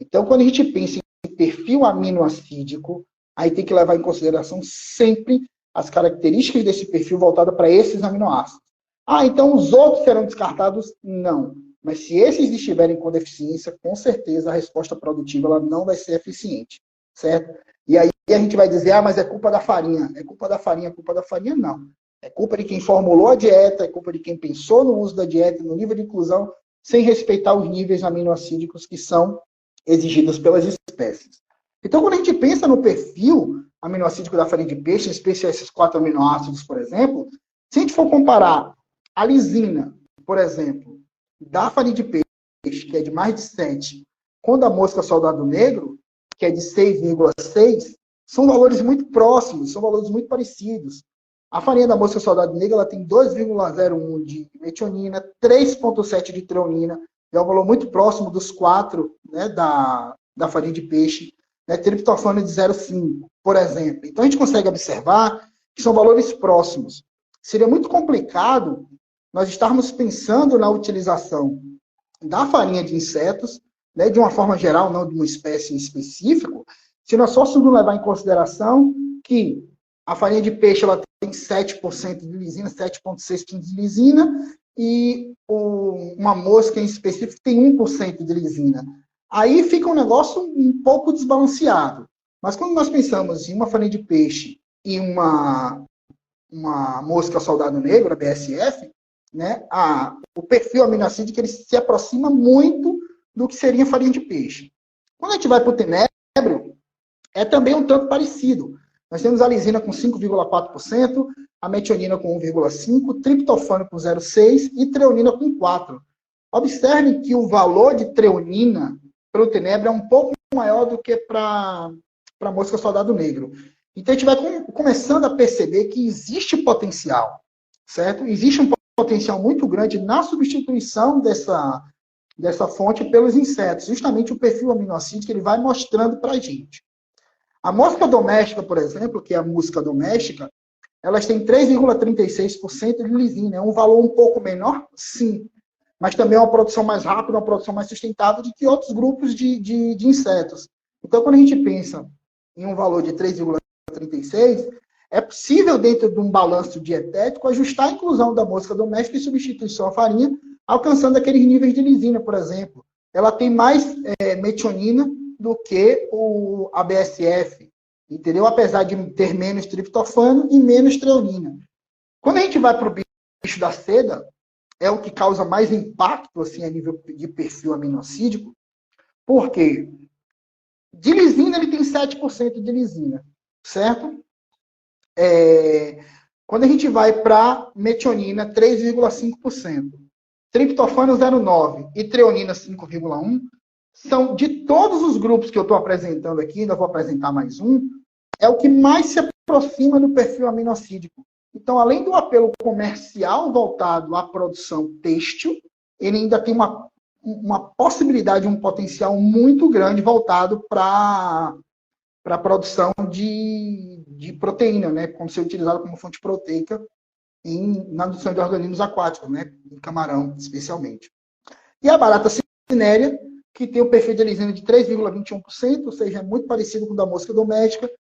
C: Então, quando a gente pensa em perfil aminoacídico, aí tem que levar em consideração sempre as características desse perfil voltado para esses aminoácidos. Então os outros serão descartados? Não. Mas se esses estiverem com deficiência, com certeza a resposta produtiva ela não vai ser eficiente, certo? E aí a gente vai dizer, mas é culpa da farinha. É culpa da farinha, não. É culpa de quem formulou a dieta, é culpa de quem pensou no uso da dieta, no nível de inclusão, sem respeitar os níveis aminoácidos que são exigidos pelas espécies. Então, quando a gente pensa no perfil aminoácido da farinha de peixe, em especial esses 4 aminoácidos, por exemplo, se a gente for comparar a lisina, por exemplo, da farinha de peixe, que é de mais de 7, com da mosca soldado negro, que é de 6,6, são valores muito próximos, são valores muito parecidos. A farinha da mosca soldado negro ela tem 2,01 de metionina, 3,7 de treonina, é um valor muito próximo dos 4, né, da farinha de peixe, né, triptofano de 0,5, por exemplo. Então, a gente consegue observar que são valores próximos. Seria muito complicado nós estarmos pensando na utilização da farinha de insetos, né, de uma forma geral, não de uma espécie em específico, se nós fôssemos levar em consideração que a farinha de peixe ela tem 7% de lisina, 7,6% de lisina, e uma mosca em específico tem 1% de lisina. Aí fica um negócio um pouco desbalanceado. Mas quando nós pensamos em uma farinha de peixe e uma mosca soldado negro, a BSF, né, o perfil aminoácido ele se aproxima muito do que seria a farinha de peixe. Quando a gente vai para o tenebro, é também um tanto parecido. Nós temos a lisina com 5,4%, a metionina com 1,5%, triptofano com 0,6% e treonina com 4%. Observe que o valor de treonina para o tenebro é um pouco maior do que para a mosca soldado negro. Então, a gente vai começando a perceber que existe potencial, certo? Existe um potencial muito grande na substituição dessa fonte pelos insetos. Justamente o perfil aminoácido que ele vai mostrando para a gente. A mosca doméstica, por exemplo, que é a musca doméstica, elas têm 3,36% de lisina. É um valor um pouco menor? Sim. Mas também é uma produção mais rápida, uma produção mais sustentável do que outros grupos de insetos. Então, quando a gente pensa em um valor de 3,36, é possível, dentro de um balanço dietético, ajustar a inclusão da mosca doméstica e substituição à farinha, alcançando aqueles níveis de lisina, por exemplo. Ela tem mais metionina do que a BSF, entendeu? Apesar de ter menos triptofano e menos treonina. Quando a gente vai para o bicho da seda, é o que causa mais impacto assim, a nível de perfil aminoácido, porque de lisina ele tem 7% de lisina, certo? Quando a gente vai para metionina, 3,5%. Triptofano 0,9% e treonina 5,1%. São, de todos os grupos que eu estou apresentando aqui, ainda vou apresentar mais um, é o que mais se aproxima do perfil aminoácido. Então, além do apelo comercial voltado à produção têxtil, ele ainda tem uma possibilidade, um potencial muito grande voltado para a produção de proteína, né? Como ser utilizado como fonte proteica na indução de organismos aquáticos, né? Em camarão, especialmente. E a barata cinérea, que tem o perfil de lisina de 3,21%, ou seja, é muito parecido com o da mosca doméstica.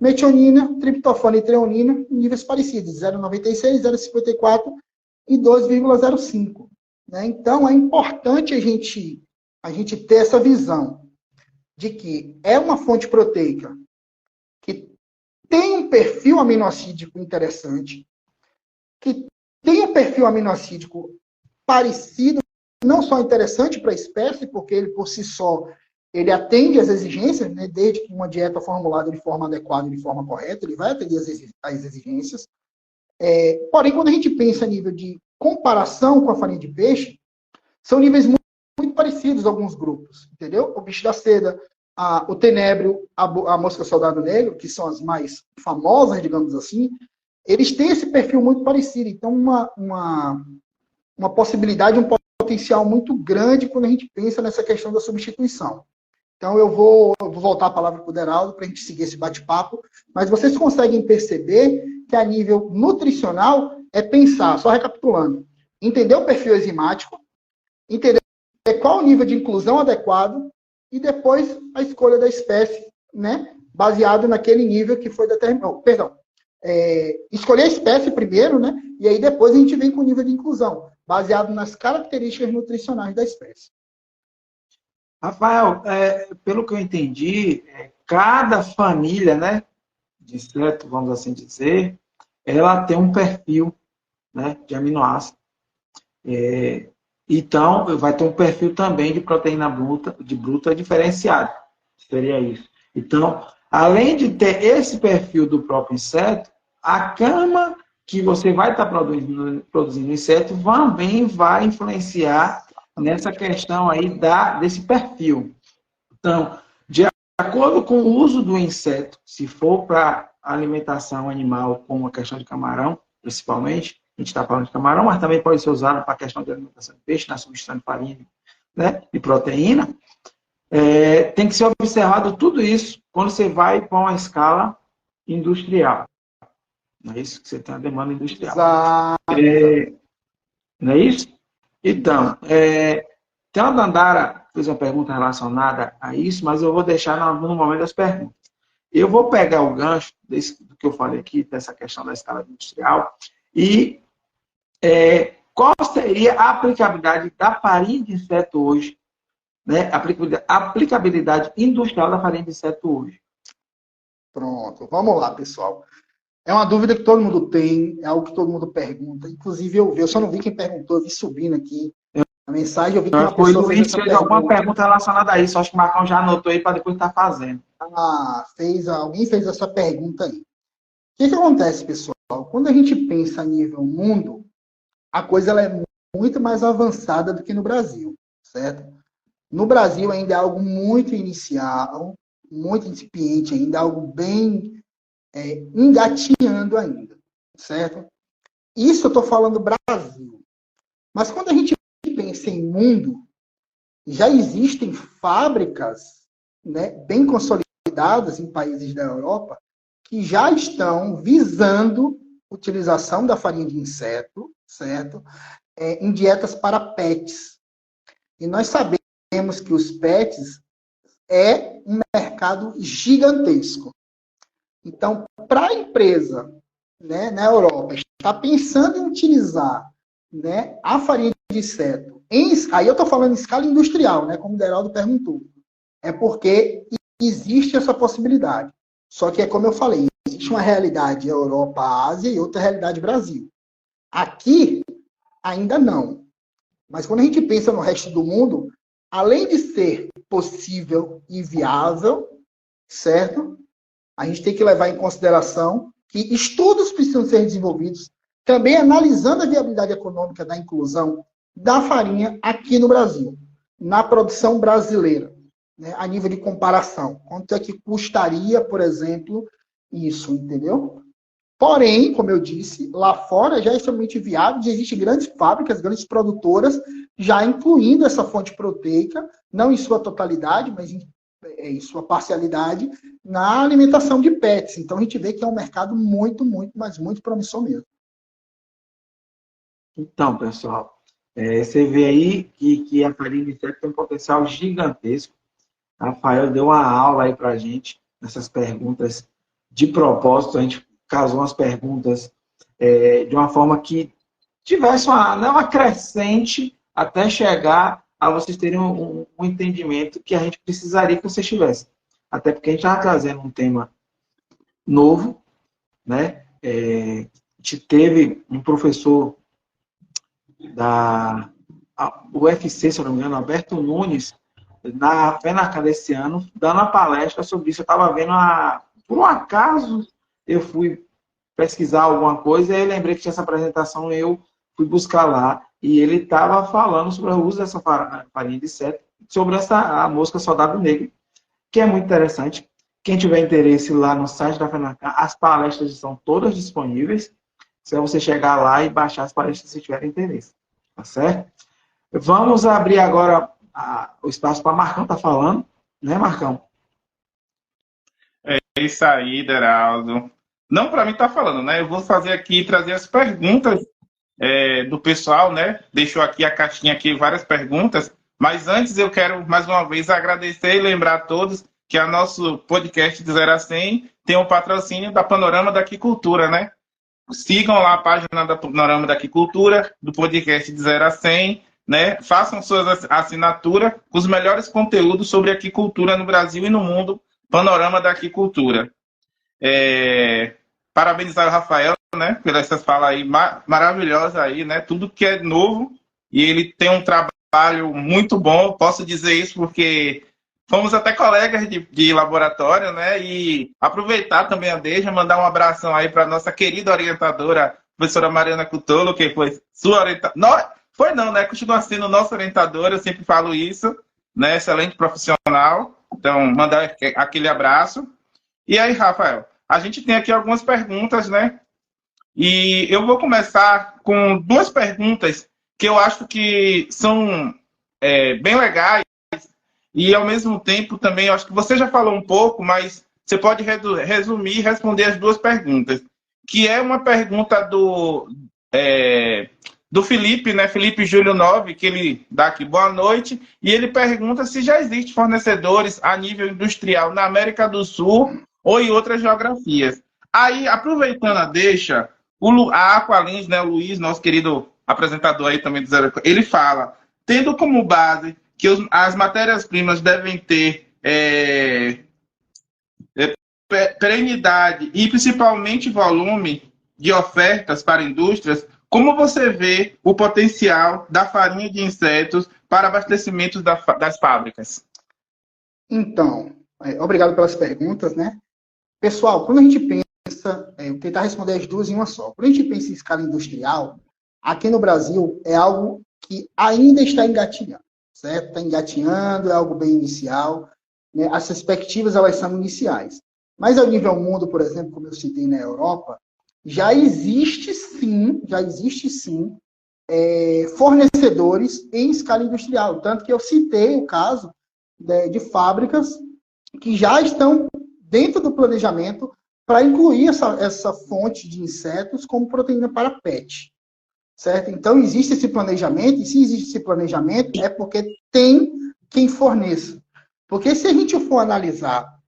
C: Metionina, triptofano e treonina, em níveis parecidos, 0,96, 0,54 e 2,05. Né? Então, é importante a gente ter essa visão de que é uma fonte proteica que tem um perfil aminoácido interessante, que tem um perfil aminoácido parecido, não só interessante para a espécie, porque ele, por si só, ele atende às exigências, né? Desde que uma dieta formulada de forma adequada e de forma correta, ele vai atender às exigências. Porém, quando a gente pensa a nível de comparação com a farinha de peixe, são níveis muito, muito parecidos alguns grupos, entendeu? O bicho da seda, o tenébrio, a mosca soldado negro, que são as mais famosas, digamos assim, eles têm esse perfil muito parecido. Então, uma possibilidade, um potencial muito grande quando a gente pensa nessa questão da substituição. Então, eu vou voltar a palavra para o Deraldo para a gente seguir esse bate-papo, mas vocês conseguem perceber que a nível nutricional é pensar, só recapitulando, entender o perfil enzimático, entender qual o nível de inclusão adequado e depois a escolha da espécie, né, baseado naquele nível que foi determinado. Perdão. Escolher a espécie primeiro, né, e aí depois a gente vem com o nível de inclusão, baseado nas características nutricionais da espécie.
B: Rafael, pelo que eu entendi, cada família, né, de inseto, vamos assim dizer, ela tem um perfil, né, de aminoácido. Então, vai ter um perfil também de proteína bruta diferenciado. Seria isso. Então, além de ter esse perfil do próprio inseto, a cama que você vai estar produzindo inseto também vai influenciar nessa questão aí desse perfil. Então, de acordo com o uso do inseto, se for para alimentação animal, como a questão de camarão, principalmente, a gente está falando de camarão, mas também pode ser usado para a questão de alimentação de peixe, na substituição de farinha, né, de proteína, tem que ser observado tudo isso quando você vai para uma escala industrial. Não é isso que você tem a demanda industrial. Não é isso? Então, tem uma Dandara fez uma pergunta relacionada a isso, mas eu vou deixar no momento das perguntas. Eu vou pegar o gancho do que eu falei aqui, dessa questão da escala industrial, e qual seria a aplicabilidade da farinha de inseto hoje, né? A aplicabilidade industrial da farinha de inseto hoje.
C: Pronto, vamos lá, pessoal. É uma dúvida que todo mundo tem, é algo que todo mundo pergunta. Inclusive, eu só não vi quem perguntou, eu vi subindo aqui a mensagem, eu vi que uma pessoa fez
B: alguma pergunta relacionada a isso, acho que o Marcão já anotou aí para depois estar fazendo.
C: Alguém fez essa pergunta aí. O que acontece, pessoal? Quando a gente pensa a nível mundo, a coisa ela é muito mais avançada do que no Brasil, certo? No Brasil ainda é algo muito inicial, muito incipiente ainda, algo bem engatinhando ainda, certo? Isso eu estou falando Brasil. Mas quando a gente pensa em mundo, já existem fábricas, né, bem consolidadas em países da Europa que já estão visando utilização da farinha de inseto, certo? Em dietas para pets. E nós sabemos que os pets é um mercado gigantesco. Então, para a empresa, né, na Europa, está pensando em utilizar, né, a farinha de inseto, aí eu estou falando em escala industrial, né, como o Deraldo perguntou, é porque existe essa possibilidade. Só que é como eu falei, existe uma realidade Europa, Ásia e outra realidade Brasil. Aqui, ainda não. Mas quando a gente pensa no resto do mundo, além de ser possível e viável, certo? A gente tem que levar em consideração que estudos precisam ser desenvolvidos, também analisando a viabilidade econômica da inclusão da farinha aqui no Brasil, na produção brasileira, né, a nível de comparação. Quanto é que custaria, por exemplo, isso, entendeu? Porém, como eu disse, lá fora já é extremamente viável, já existem grandes fábricas, grandes produtoras, já incluindo essa fonte proteica, não em sua totalidade, mas em sua parcialidade, na alimentação de pets. Então, a gente vê que é um mercado muito, muito, mas muito promissor mesmo.
B: Então, pessoal, você vê aí que a farinha de inseto tem um potencial gigantesco. A Rafael deu uma aula aí pra gente, nessas perguntas de propósito. A gente casou umas perguntas de uma forma que tivesse uma crescente até chegar a vocês terem um entendimento que a gente precisaria que vocês tivessem. Até porque a gente estava trazendo um tema novo, né? A gente teve um professor da UFC, se eu não me engano, Alberto Nunes, na FENACAN desse ano, dando a palestra sobre isso. Eu estava vendo, por um acaso, eu fui pesquisar alguma coisa e aí lembrei que tinha essa apresentação, eu fui buscar lá e ele estava falando sobre o uso dessa farinha de inseto, sobre a mosca saudável negra, que é muito interessante. Quem tiver interesse lá no site da FENACAN, as palestras estão todas disponíveis. Se você chegar lá e baixar as palestras se tiver interesse. Tá certo? Vamos abrir agora o espaço para Marcão tá falando, né, Marcão?
A: É isso aí, Deraldo. Não para mim tá falando, né? Eu vou fazer aqui, trazer as perguntas do pessoal, né? Deixou aqui a caixinha aqui, várias perguntas. Mas antes eu quero, mais uma vez, agradecer e lembrar a todos que o nosso podcast de 0 a 100 tem um patrocínio da Panorama da Aquicultura, né? Sigam lá a página da Panorama da Aquicultura, do podcast de 0 a 100, né? Façam suas assinaturas com os melhores conteúdos sobre aquicultura no Brasil e no mundo, Panorama da Aquicultura. Parabenizar o Rafael, né, por essas falas aí maravilhosas aí, né? Tudo que é novo, e ele tem um trabalho muito bom, posso dizer isso porque fomos até colegas de laboratório, né? E aproveitar também a deixa, mandar um abração aí para nossa querida orientadora, professora Mariana Cutolo, que foi sua orientadora. Foi não, né? Continua sendo nossa orientadora, eu sempre falo isso, né? Excelente profissional. Então, mandar aquele abraço. E aí, Rafael, a gente tem aqui algumas perguntas, né? E eu vou começar com 2 perguntas que eu acho que são bem legais. E, ao mesmo tempo, também, eu acho que você já falou um pouco, mas você pode resumir e responder as 2 perguntas. Que é uma pergunta do Felipe, né? Felipe Júlio 9, que ele dá aqui boa noite, e ele pergunta se já existem fornecedores a nível industrial na América do Sul ou em outras geografias. Aí, aproveitando a deixa, a Aqualins, né, o Luiz, nosso querido apresentador aí também do Zero, ele fala, tendo como base que as matérias-primas devem ter perenidade e principalmente volume de ofertas para indústrias, como você vê o potencial da farinha de insetos para abastecimento das fábricas?
C: Então, obrigado pelas perguntas, né? Pessoal, quando a gente pensa, vou tentar responder as 2 em uma só. Quando a gente pensa em escala industrial, aqui no Brasil é algo que ainda está engatinhando, certo? Está engatinhando, é algo bem inicial, né? As perspectivas, elas são iniciais. Mas ao nível mundo, por exemplo, como eu citei na Europa, já existe sim, fornecedores em escala industrial. Tanto que eu citei o caso de fábricas que já estão dentro do planejamento para incluir essa fonte de insetos como proteína para PET. Certo? Então, existe esse planejamento, e se existe esse planejamento, é porque tem quem forneça. Porque se a gente for analisar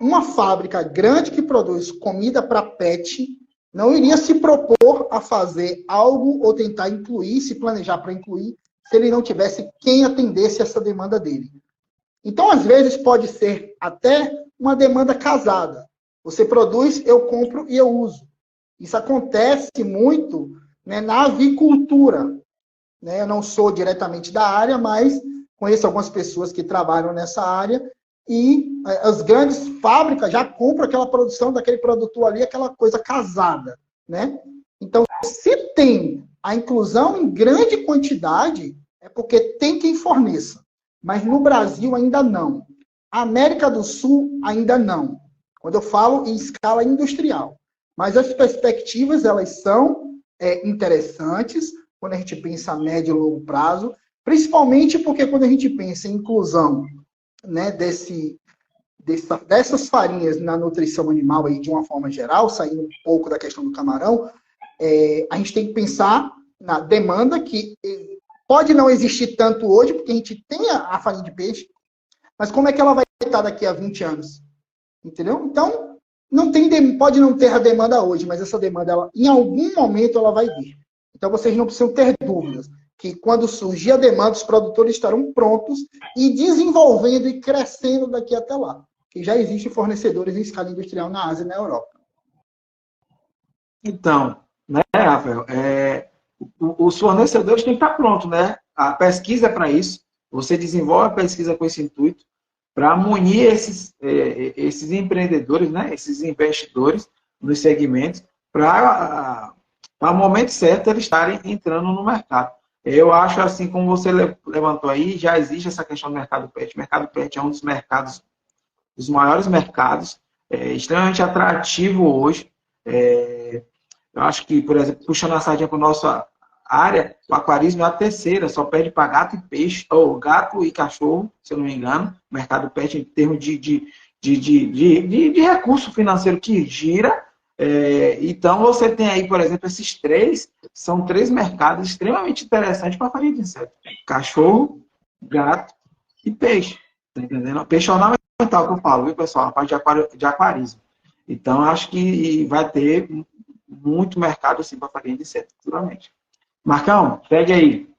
C: uma fábrica grande que produz comida para PET, não iria se propor a fazer algo ou tentar incluir, se planejar para incluir, se ele não tivesse quem atendesse essa demanda dele. Então, às vezes, pode ser até uma demanda casada. Você produz, eu compro e eu uso. Isso acontece muito, né, na avicultura. Né? Eu não sou diretamente da área, mas conheço algumas pessoas que trabalham nessa área e as grandes fábricas já compram aquela produção daquele produtor ali, aquela coisa casada. Né? Então, se tem a inclusão em grande quantidade, é porque tem quem forneça. Mas no Brasil ainda não. A América do Sul ainda não. Quando eu falo em escala industrial. Mas as perspectivas, elas são interessantes quando a gente pensa a médio e longo prazo, principalmente porque quando a gente pensa em inclusão, né, dessas farinhas na nutrição animal aí, de uma forma geral, saindo um pouco da questão do camarão, a gente tem que pensar na demanda que pode não existir tanto hoje, porque a gente tem a farinha de peixe, mas como é que ela vai estar daqui a 20 anos? Entendeu? Então, pode não ter a demanda hoje, mas essa demanda, em algum momento, ela vai vir. Então, vocês não precisam ter dúvidas que quando surgir a demanda, os produtores estarão prontos e desenvolvendo e crescendo daqui até lá. Que já existem fornecedores em escala industrial na Ásia e na Europa.
B: Então, né, Rafael, os fornecedores têm que estar prontos, né? A pesquisa é para isso. Você desenvolve a pesquisa com esse intuito para munir esses empreendedores, né? Esses investidores nos segmentos, para o momento certo eles estarem entrando no mercado. Eu acho, assim como você levantou aí, já existe essa questão do mercado PET. O mercado PET é um dos mercados, dos maiores mercados, extremamente atrativo hoje. Eu acho que, por exemplo, puxando a sardinha para a nossa área, o aquarismo é a terceira, só perde para gato e peixe, ou gato e cachorro, se eu não me engano. O mercado PET, em termos de recurso financeiro que gira. Então, você tem aí, por exemplo, esses três, são três mercados extremamente interessantes para a farinha de inseto. Cachorro, gato e peixe. Tá entendendo? Peixe ornamental que eu falo, viu, pessoal? A parte de aquarismo. Então, acho que vai ter muito mercado assim, para a farinha de inseto futuramente. Marcão, pegue aí.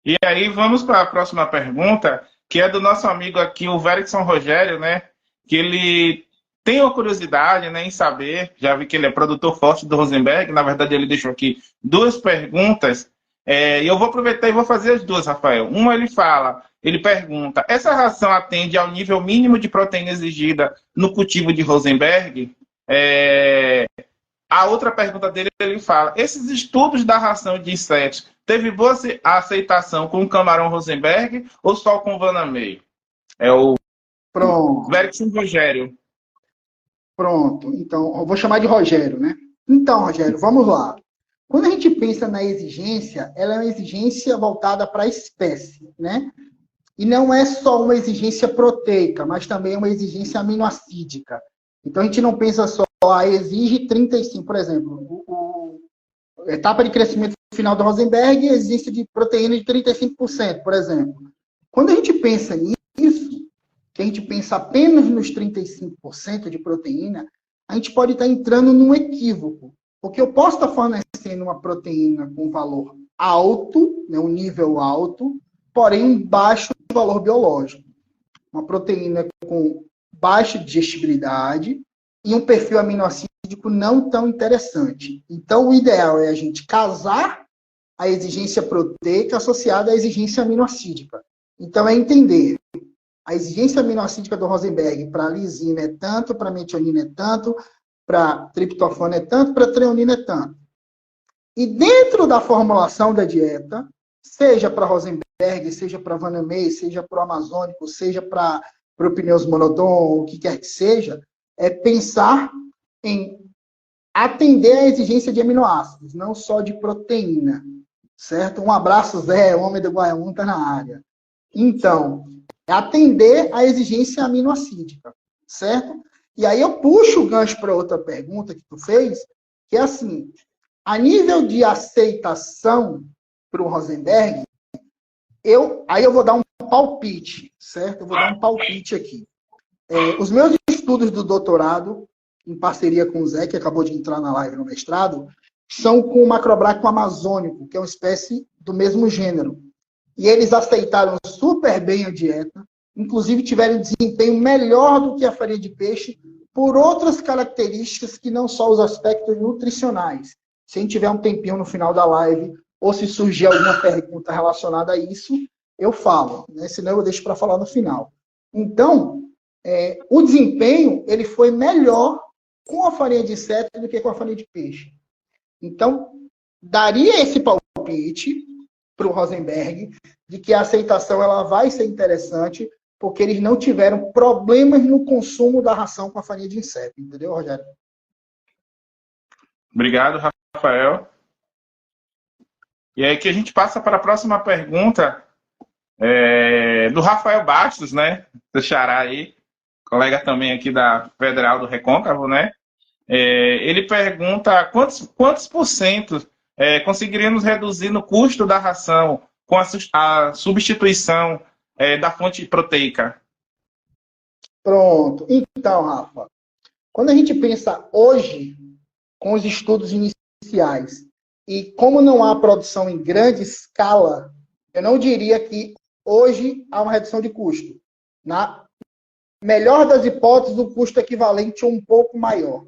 A: E aí, vamos para a próxima pergunta, que é do nosso amigo aqui, o Verickson Rogério, né? Que ele tem uma curiosidade, né, em saber, já vi que ele é produtor forte do Rosenberg, na verdade ele deixou aqui duas perguntas, e eu vou aproveitar e vou fazer as duas, Rafael. Uma ele pergunta, essa ração atende ao nível mínimo de proteína exigida no cultivo de Rosenberg? A outra pergunta dele, ele fala, esses estudos da ração de insetos, teve boa aceitação com o camarão Rosenberg ou só com o Vanamei? É o Verickson Rogério.
C: Pronto. Então, eu vou chamar de Rogério, né? Então, Rogério, vamos lá. Quando a gente pensa na exigência, ela é uma exigência voltada para a espécie, né? E não é só uma exigência proteica, mas também uma exigência aminoácidica. Então, a gente não pensa só, exige 35, por exemplo, a etapa de crescimento final do Rosenberg, exigência de proteína de 35%, por exemplo. Quando a gente pensa nisso, que a gente pensa apenas nos 35% de proteína, a gente pode estar entrando num equívoco. Porque eu posso estar fornecendo uma proteína com valor alto, né, um nível alto, porém um baixo valor biológico. Uma proteína com baixa digestibilidade e um perfil aminoácidico não tão interessante. Então, o ideal é a gente casar a exigência proteica associada à exigência aminoácidica. Então, é entender a exigência aminoácidica do Rosenberg para lisina é tanto, para metionina é tanto, para triptofano é tanto, para treonina é tanto. E dentro da formulação da dieta, seja para Rosenberg, seja para Vanamei, seja para o Amazônico, seja para o Pneus Monodon, o que quer que seja, é pensar em atender à exigência de aminoácidos, não só de proteína, certo? Um abraço, Zé, o homem do Guaiamum está na área. Então, é atender à exigência aminoácida, certo? E aí eu puxo o gancho para outra pergunta que tu fez, que é assim, a nível de aceitação para o Rosenberg, aí eu vou dar um palpite, certo? Eu vou dar um palpite aqui. Os meus estudos do doutorado, em parceria com o Zé, que acabou de entrar na live no mestrado, são com o macrobraco amazônico, que é uma espécie do mesmo gênero. E eles aceitaram super bem a dieta, inclusive tiveram desempenho melhor do que a farinha de peixe, por outras características que não só os aspectos nutricionais. Se a gente tiver um tempinho no final da live, ou se surgir alguma pergunta relacionada a isso, eu falo, né? Senão eu deixo para falar no final. Então, o desempenho ele foi melhor com a farinha de inseto do que com a farinha de peixe. Então, daria esse palpite para o Rosenberg de que a aceitação ela vai ser interessante porque eles não tiveram problemas no consumo da ração com a farinha de inseto. Entendeu, Rogério?
A: Obrigado, Rafael. E aí que a gente passa para a próxima pergunta do Rafael Bastos, né? Do Xará aí, colega também aqui da Federal do Recôncavo, né? Ele pergunta quantos por cento conseguiríamos reduzir no custo da ração com a substituição da fonte proteica?
C: Pronto. Então, Rafa, quando a gente pensa hoje, com os estudos iniciais, e como não há produção em grande escala, eu não diria que hoje há uma redução de custo. Na melhor das hipóteses, o custo equivalente ou um pouco maior.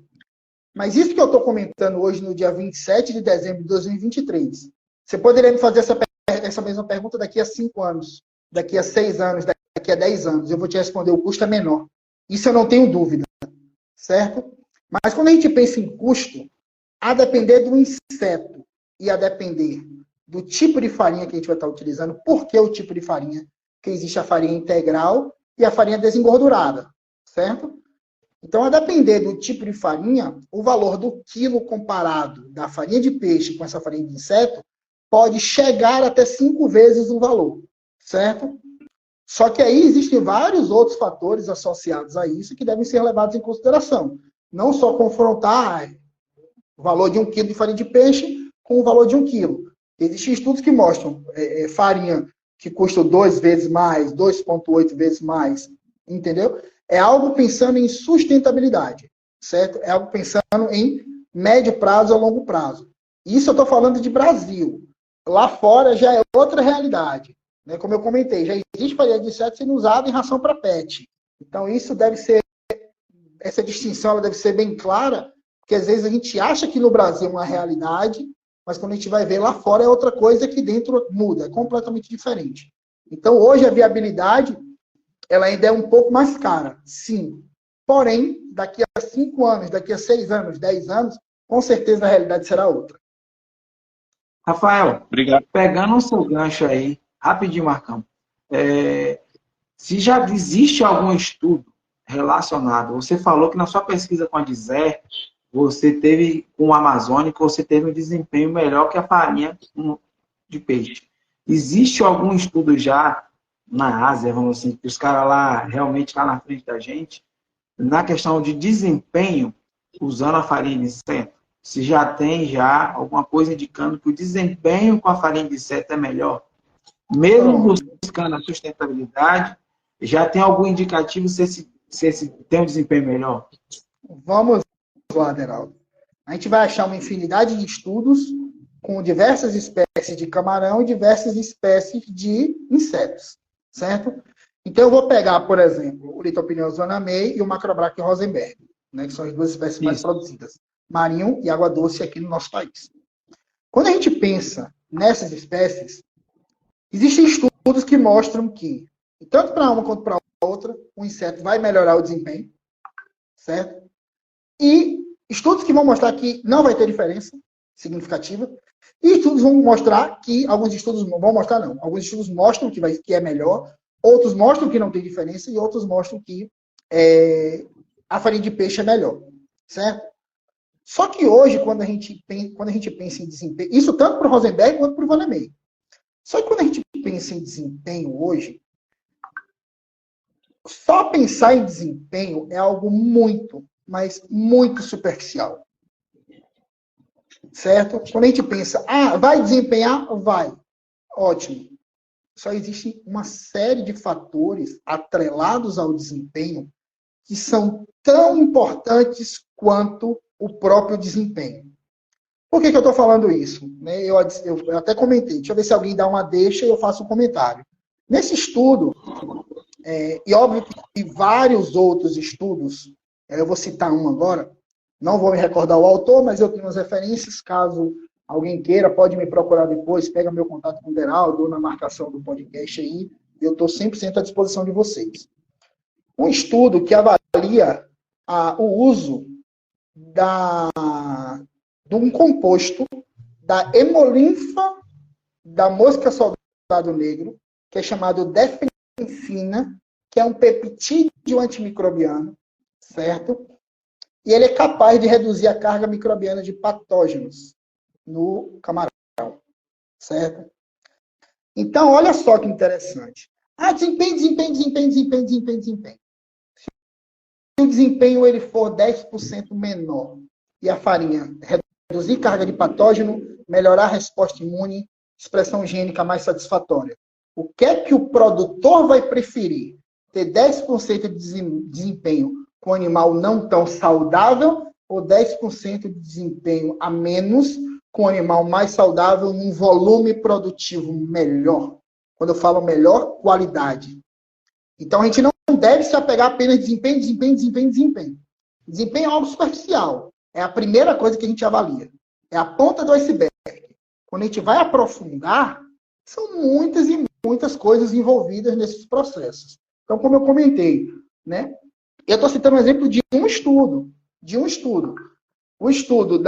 C: Mas isso que eu estou comentando hoje, no dia 27 de dezembro de 2023, você poderia me fazer essa mesma pergunta daqui a 5 anos, daqui a 6 anos, daqui a 10 anos. Eu vou te responder, o custo é menor. Isso eu não tenho dúvida, certo? Mas quando a gente pensa em custo, a depender do inseto e a depender do tipo de farinha que a gente vai estar utilizando, por que o tipo de farinha? Porque existe a farinha integral e a farinha desengordurada, certo? Então, a depender do tipo de farinha, o valor do quilo comparado da farinha de peixe com essa farinha de inseto pode chegar até 5 vezes o valor, certo? Só que aí existem vários outros fatores associados a isso que devem ser levados em consideração. Não só confrontar o valor de 1 quilo de farinha de peixe com o valor de 1 quilo. Existem estudos que mostram farinha que custa 2 vezes mais, 2,8 vezes mais, entendeu? É algo pensando em sustentabilidade, certo? É algo pensando em médio prazo a longo prazo. Isso eu estou falando de Brasil. Lá fora já é outra realidade. Né? Como eu comentei, já existe farinha de inseto sendo usada em ração para pet. Então isso deve ser, essa distinção ela deve ser bem clara, porque às vezes a gente acha que no Brasil é uma realidade, mas quando a gente vai ver lá fora é outra coisa que dentro muda, é completamente diferente. Então hoje a viabilidade ela ainda é um pouco mais cara, sim. Porém, daqui a 5 anos, daqui a 6 anos, 10 anos, com certeza a realidade será outra.
B: Rafael,
A: Obrigado.
B: Pegando o seu gancho aí, rapidinho, Marcão, se já existe algum estudo relacionado, você falou que na sua pesquisa com a Dizer, você teve com o Amazônico, você teve um desempenho melhor que a farinha de peixe. Existe algum estudo já na Ásia, vamos assim, que os caras lá realmente estão na frente da gente, na questão de desempenho, usando a farinha de inseto? Se já tem alguma coisa indicando que o desempenho com a farinha de inseto é melhor? Mesmo buscando a sustentabilidade, já tem algum indicativo se esse tem um desempenho melhor?
C: Vamos lá, Deraldo. A gente vai achar uma infinidade de estudos com diversas espécies de camarão e diversas espécies de insetos, certo? Então, eu vou pegar, por exemplo, o Lithopineus vanamei e o Macrobrachium rosenberg, né, que são as duas espécies mais produzidas, marinho e água doce aqui no nosso país. Quando a gente pensa nessas espécies, existem estudos que mostram que, tanto para uma quanto para outra, o inseto vai melhorar o desempenho, certo? E estudos que vão mostrar que não vai ter diferença significativa. E estudos vão mostrar que, alguns estudos vão mostrar não, alguns estudos mostram que é melhor, outros mostram que não tem diferença e outros mostram que a farinha de peixe é melhor, certo? Só que hoje, quando a gente pensa em desempenho, isso tanto para o Rosenberg quanto para o Vandermeer, só que quando a gente pensa em desempenho hoje, só pensar em desempenho é algo muito, mas muito superficial. Certo? Quando a gente pensa, vai desempenhar? Vai. Ótimo. Só existe uma série de fatores atrelados ao desempenho que são tão importantes quanto o próprio desempenho. Por que eu estou falando isso? Eu até comentei. Deixa eu ver se alguém dá uma deixa e eu faço um comentário. Nesse estudo, e óbvio que vários outros estudos, eu vou citar um agora, não vou me recordar o autor, mas eu tenho as referências, caso alguém queira, pode me procurar depois, pega meu contato com o Deraldo, ou na marcação do podcast aí, eu estou 100% à disposição de vocês. Um estudo que avalia o uso de um composto da hemolinfa da mosca soldado negro, que é chamado defensina, que é um peptídeo antimicrobiano, certo? E ele é capaz de reduzir a carga microbiana de patógenos no camarão, certo? Então, olha só que interessante. Desempenho. Se o desempenho ele for 10% menor e a farinha reduzir carga de patógeno, melhorar a resposta imune, expressão gênica mais satisfatória. O que é que o produtor vai preferir? Ter 10% de desempenho com animal não tão saudável ou 10% de desempenho a menos com animal mais saudável num volume produtivo melhor? Quando eu falo melhor, qualidade. Então, a gente não deve se apegar apenas a desempenho. Desempenho é algo superficial. É a primeira coisa que a gente avalia. É a ponta do iceberg. Quando a gente vai aprofundar, são muitas e muitas coisas envolvidas nesses processos. Então, como eu comentei, né? Eu estou citando um exemplo de um estudo. O estudo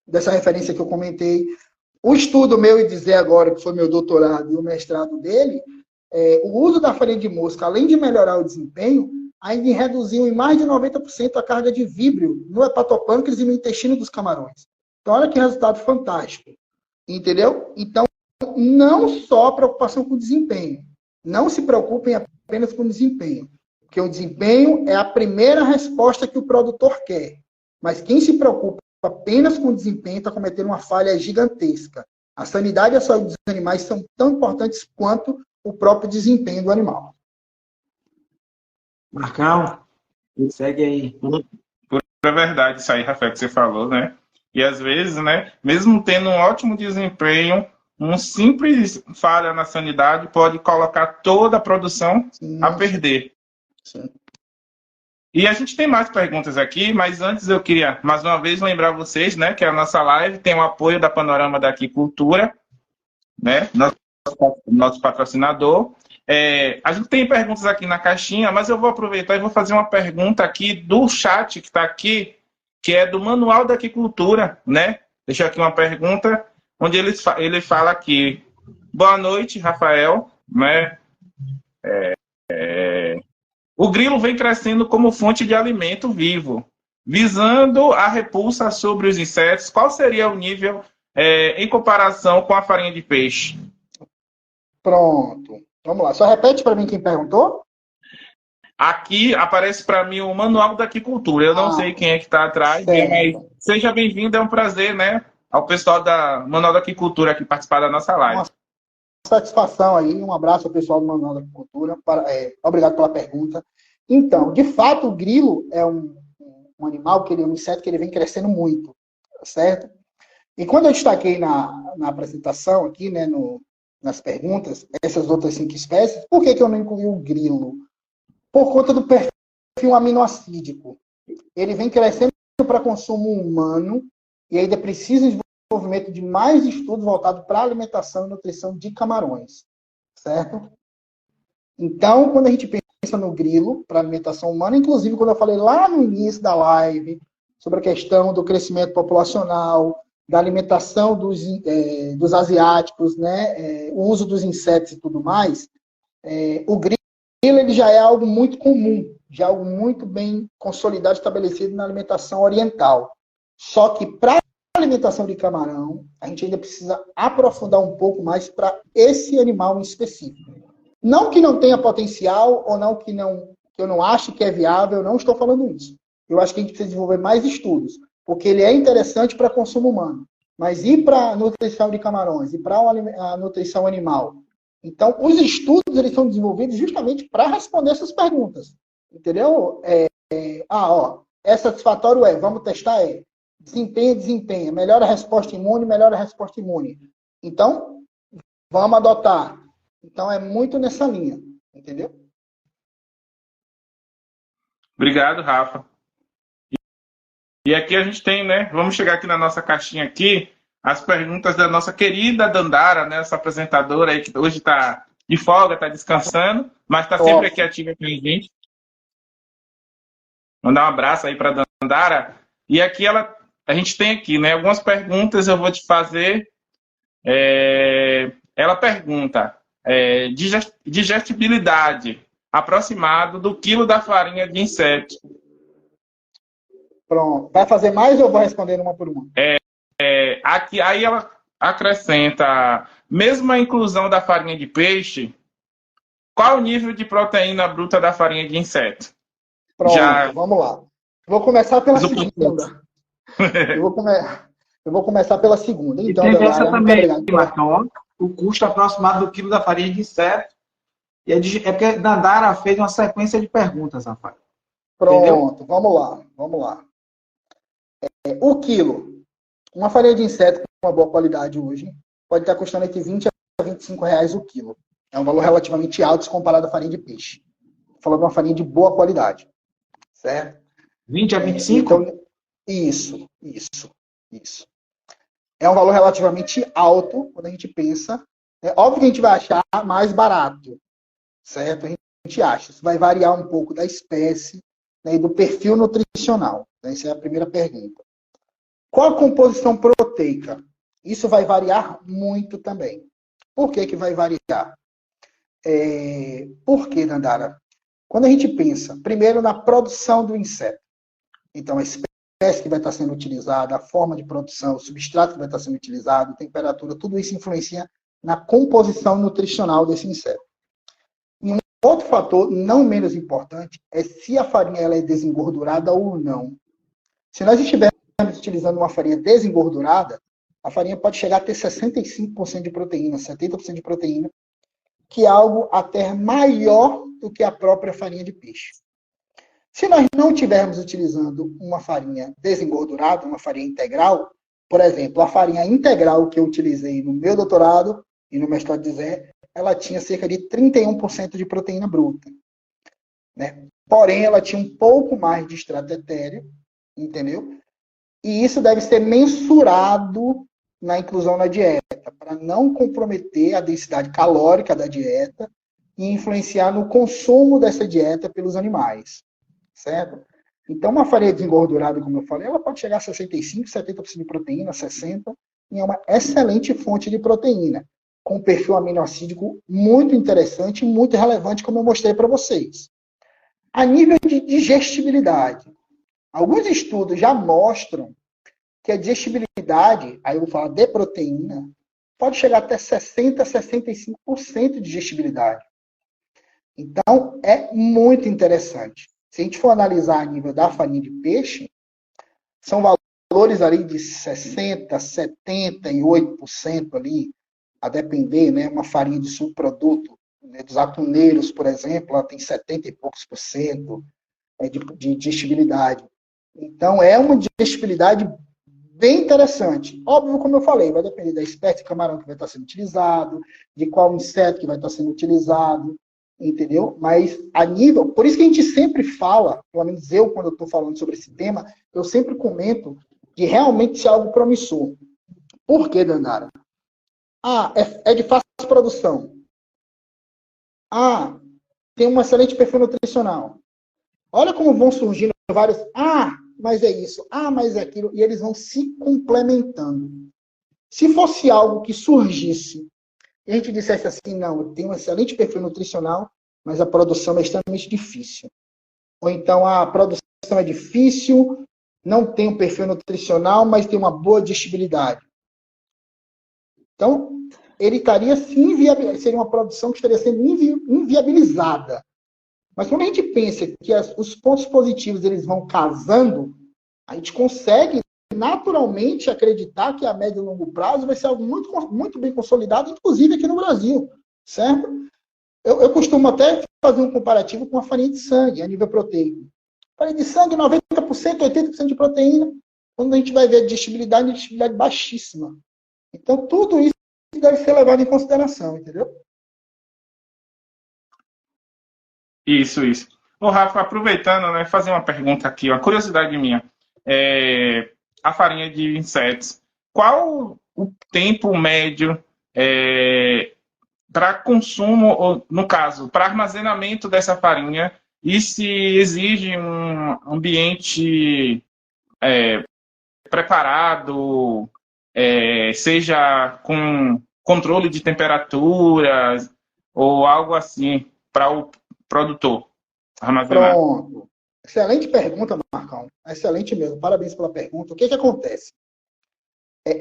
C: dessa referência que eu comentei. O estudo meu e dizer agora, que foi meu doutorado e o mestrado dele, o uso da farinha de mosca, além de melhorar o desempenho, ainda reduziu em mais de 90% a carga de víbrio no hepatopâncreas e no intestino dos camarões. Então, olha que resultado fantástico. Entendeu? Então, não só preocupação com o desempenho. Não se preocupem apenas com o desempenho. Porque o desempenho é a primeira resposta que o produtor quer. Mas quem se preocupa apenas com o desempenho está cometendo uma falha gigantesca. A sanidade e a saúde dos animais são tão importantes quanto o próprio desempenho do animal.
B: Marcão, segue aí.
A: É verdade isso aí, Rafael, que você falou, né? E às vezes, né, mesmo tendo um ótimo desempenho, um simples falha na sanidade pode colocar toda a produção a perder.
C: Sim.
A: E a gente tem mais perguntas aqui, mas antes eu queria, mais uma vez, lembrar vocês, né, que a nossa live tem o apoio da Panorama da Aquicultura, né, nosso patrocinador. A gente tem perguntas aqui na caixinha, mas eu vou aproveitar e vou fazer uma pergunta aqui do chat que está aqui, que é do Manual da Aquicultura, né? Deixa aqui uma pergunta, onde ele fala aqui: boa noite, Rafael, né? O grilo vem crescendo como fonte de alimento vivo, visando a repulsa sobre os insetos. Qual seria o nível em comparação com a farinha de peixe?
C: Pronto. Vamos lá. Só repete para mim quem perguntou.
A: Aqui aparece para mim o Manual da Aquicultura. Eu não sei quem é que está atrás, mas seja bem-vindo, é um prazer, né? Ao pessoal da Manual da Aquicultura aqui participar da nossa live.
C: Uma satisfação aí, um abraço ao pessoal do Manual da Aquicultura. Obrigado pela pergunta. Então, de fato, o grilo é um animal, um inseto que ele vem crescendo muito, certo? E quando eu destaquei na apresentação aqui, né, nas perguntas, essas outras 5 espécies, por que eu não incluí o grilo? Por conta do perfil aminoácidico. Ele vem crescendo para consumo humano e ainda precisa de desenvolvimento de mais estudos voltados para a alimentação e nutrição de camarões. Certo? Então, quando a gente pensa no grilo para alimentação humana, inclusive quando eu falei lá no início da live, sobre a questão do crescimento populacional, da alimentação dos asiáticos, né? O uso dos insetos e tudo mais, o grilo ele já é algo muito comum, já é algo muito bem consolidado, estabelecido na alimentação oriental. Só que para a alimentação de camarão, a gente ainda precisa aprofundar um pouco mais para esse animal em específico. Não que não tenha potencial, ou não que eu não acho que é viável, eu não estou falando isso. Eu acho que a gente precisa desenvolver mais estudos, porque ele é interessante para consumo humano. Mas e para a nutrição de camarões? E para a nutrição animal? Então, os estudos eles são desenvolvidos justamente para responder essas perguntas. Entendeu? É satisfatório? Vamos testar? Desempenha. Melhora a resposta imune. Então, vamos adotar. Então, é muito nessa linha. Entendeu?
A: Obrigado, Rafa. E aqui a gente tem, né? Vamos chegar aqui na nossa caixinha aqui, as perguntas da nossa querida Dandara, né? Essa apresentadora aí que hoje está de folga, está descansando, mas está sempre aqui ativa com a gente. Mandar um abraço aí para Dandara. E aqui a gente tem aqui, né? Algumas perguntas eu vou te fazer. Ela pergunta digestibilidade aproximado do quilo da farinha de inseto.
C: Pronto. Vai fazer mais ou eu vou responder uma por uma?
A: Aqui, aí ela acrescenta, mesmo a inclusão da farinha de peixe, qual o nível de proteína bruta da farinha de inseto?
C: Pronto, vamos lá. Vou começar pela segunda. Eu vou começar pela segunda. Então,
B: e tem essa também, Marcão, o custo aproximado do quilo da farinha de inseto. E é porque Dandara fez uma sequência de perguntas, Rafael.
C: Pronto, entendeu? Vamos lá. O quilo. Uma farinha de inseto com uma boa qualidade hoje pode estar custando entre 20 a 25 reais o quilo. É um valor relativamente alto se comparado à farinha de peixe. Falando de uma farinha de boa qualidade. Certo?
B: 20 a 25?
C: Então, isso. É um valor relativamente alto quando a gente pensa. É óbvio que a gente vai achar mais barato. Certo? A gente acha. Isso vai variar um pouco da espécie, né, e do perfil nutricional. Essa é a primeira pergunta. Qual a composição proteica? Isso vai variar muito também. Por que vai variar? Por que, Dandara? Quando a gente pensa, primeiro, na produção do inseto. Então, a espécie que vai estar sendo utilizada, a forma de produção, o substrato que vai estar sendo utilizado, a temperatura, tudo isso influencia na composição nutricional desse inseto. E um outro fator, não menos importante, é se a farinha ela é desengordurada ou não. Se nós estivermos utilizando uma farinha desengordurada, a farinha pode chegar a ter 65% de proteína, 70% de proteína, que é algo até maior do que a própria farinha de peixe. Se nós não estivermos utilizando uma farinha desengordurada, uma farinha integral, por exemplo, a farinha integral que eu utilizei no meu doutorado e no mestrado de Zé, ela tinha cerca de 31% de proteína bruta. Né? Porém, ela tinha um pouco mais de extrato etéreo, entendeu? E isso deve ser mensurado na inclusão na dieta, para não comprometer a densidade calórica da dieta e influenciar no consumo dessa dieta pelos animais. Certo? Então, uma farinha desengordurada, como eu falei, ela pode chegar a 65%, 70% de proteína, 60%, e é uma excelente fonte de proteína, com um perfil aminoácidico muito interessante e muito relevante, como eu mostrei para vocês. A nível de digestibilidade, alguns estudos já mostram que a digestibilidade, aí eu vou falar de proteína, pode chegar até 60%, 65% de digestibilidade. Então, é muito interessante. Se a gente for analisar a nível da farinha de peixe, são valores ali de 60%, 78% ali, a depender, né? Uma farinha de subproduto, né, dos atuneiros, por exemplo, ela tem 70 e poucos por cento de digestibilidade. Então, é uma digestibilidade bem interessante. Óbvio, como eu falei, vai depender da espécie de camarão que vai estar sendo utilizado, de qual inseto que vai estar sendo utilizado, entendeu? Mas a nível... Por isso que a gente sempre fala, pelo menos eu, quando eu estou falando sobre esse tema, eu sempre comento de realmente ser algo promissor. Por que, Dandara? É de fácil produção. Tem um excelente perfil nutricional. Olha como vão surgindo vários... mas é isso. Ah, mas é aquilo. E eles vão se complementando. Se fosse algo que surgisse e a gente dissesse assim, não, tem um excelente perfil nutricional, mas a produção é extremamente difícil. Ou então a produção é difícil, não tem um perfil nutricional, mas tem uma boa digestibilidade. Então, ele estaria sim seria uma produção que estaria sendo inviabilizada. Mas quando a gente pensa que os pontos positivos eles vão casando, a gente consegue naturalmente acreditar que a médio e longo prazo vai ser algo muito, muito bem consolidado, inclusive aqui no Brasil, certo? Eu costumo até fazer um comparativo com a farinha de sangue, a nível proteico. Farinha de sangue, 90%, 80% de proteína. Quando a gente vai ver a digestibilidade baixíssima. Então, tudo isso deve ser levado em consideração, entendeu?
A: Isso. Ô, Rafa, aproveitando, né, fazer uma pergunta aqui, uma curiosidade minha. A farinha de insetos, qual o tempo médio para consumo, ou, no caso, para armazenamento dessa farinha, e se exige um ambiente preparado, seja com controle de temperaturas ou algo assim para o produtor armazenar?
C: Pronto. Excelente pergunta, Marcão. Excelente mesmo. Parabéns pela pergunta. O que acontece?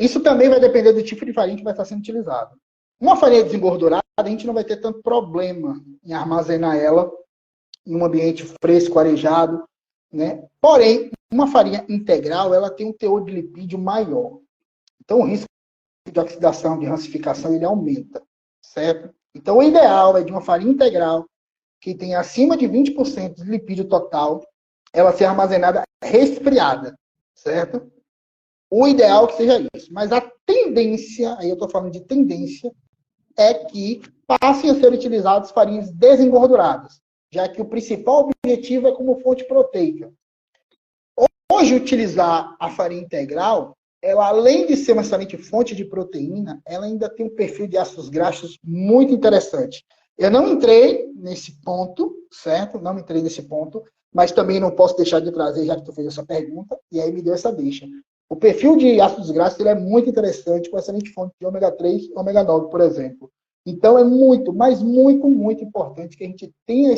C: Isso também vai depender do tipo de farinha que vai estar sendo utilizado. Uma farinha desengordurada, a gente não vai ter tanto problema em armazenar ela em um ambiente fresco, arejado, né? Porém, uma farinha integral, ela tem um teor de lipídio maior. Então, o risco de oxidação, de rancificação, ele aumenta, certo? Então, o ideal é de uma farinha integral que tem acima de 20% de lipídio total, ela ser armazenada resfriada, certo? O ideal é que seja isso. Mas a tendência, aí eu estou falando de tendência, é que passem a ser utilizadas farinhas desengorduradas, já que o principal objetivo é como fonte proteica. Hoje, utilizar a farinha integral, ela, além de ser uma excelente fonte de proteína, ela ainda tem um perfil de ácidos graxos muito interessante. Eu não entrei nesse ponto, certo? Não entrei nesse ponto, mas também não posso deixar de trazer, já que tu fez essa pergunta, e aí me deu essa deixa. O perfil de ácidos graxos ele é muito interessante, com excelente fonte de ômega 3 e ômega 9, por exemplo. Então, é muito, mas muito, muito importante que a gente tenha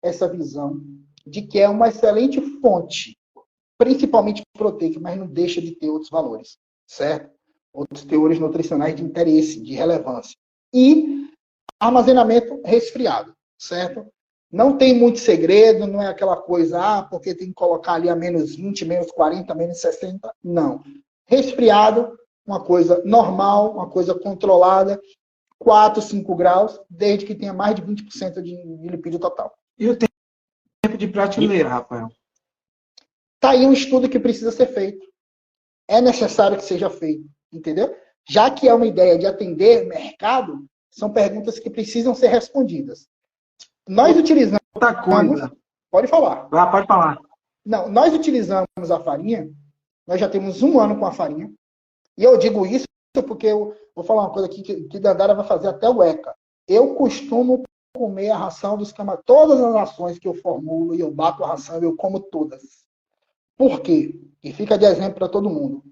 C: essa visão de que é uma excelente fonte, principalmente proteica, mas não deixa de ter outros valores, certo? Outros teores nutricionais de interesse, de relevância. E armazenamento resfriado, certo? Não tem muito segredo, não é aquela coisa, porque tem que colocar ali a menos 20, menos 40, menos 60. Não. Resfriado, uma coisa normal, uma coisa controlada, 4, 5 graus, desde que tenha mais de 20% de lipídio total.
B: E o tempo de prateleira, Rafael?
C: Está aí um estudo que precisa ser feito. É necessário que seja feito, entendeu? Já que é uma ideia de atender mercado, são perguntas que precisam ser respondidas. Nós utilizamos...
B: Outra coisa.
C: Pode falar.
B: Pode falar.
C: Não, nós utilizamos a farinha, nós já temos 1 ano com a farinha, e eu digo isso porque eu vou falar uma coisa aqui que Dandara vai fazer até o ECA. Eu costumo comer a ração dos camarotes. Todas as rações que eu formulo e eu bato a ração, eu como todas. Por quê? E fica de exemplo para todo mundo.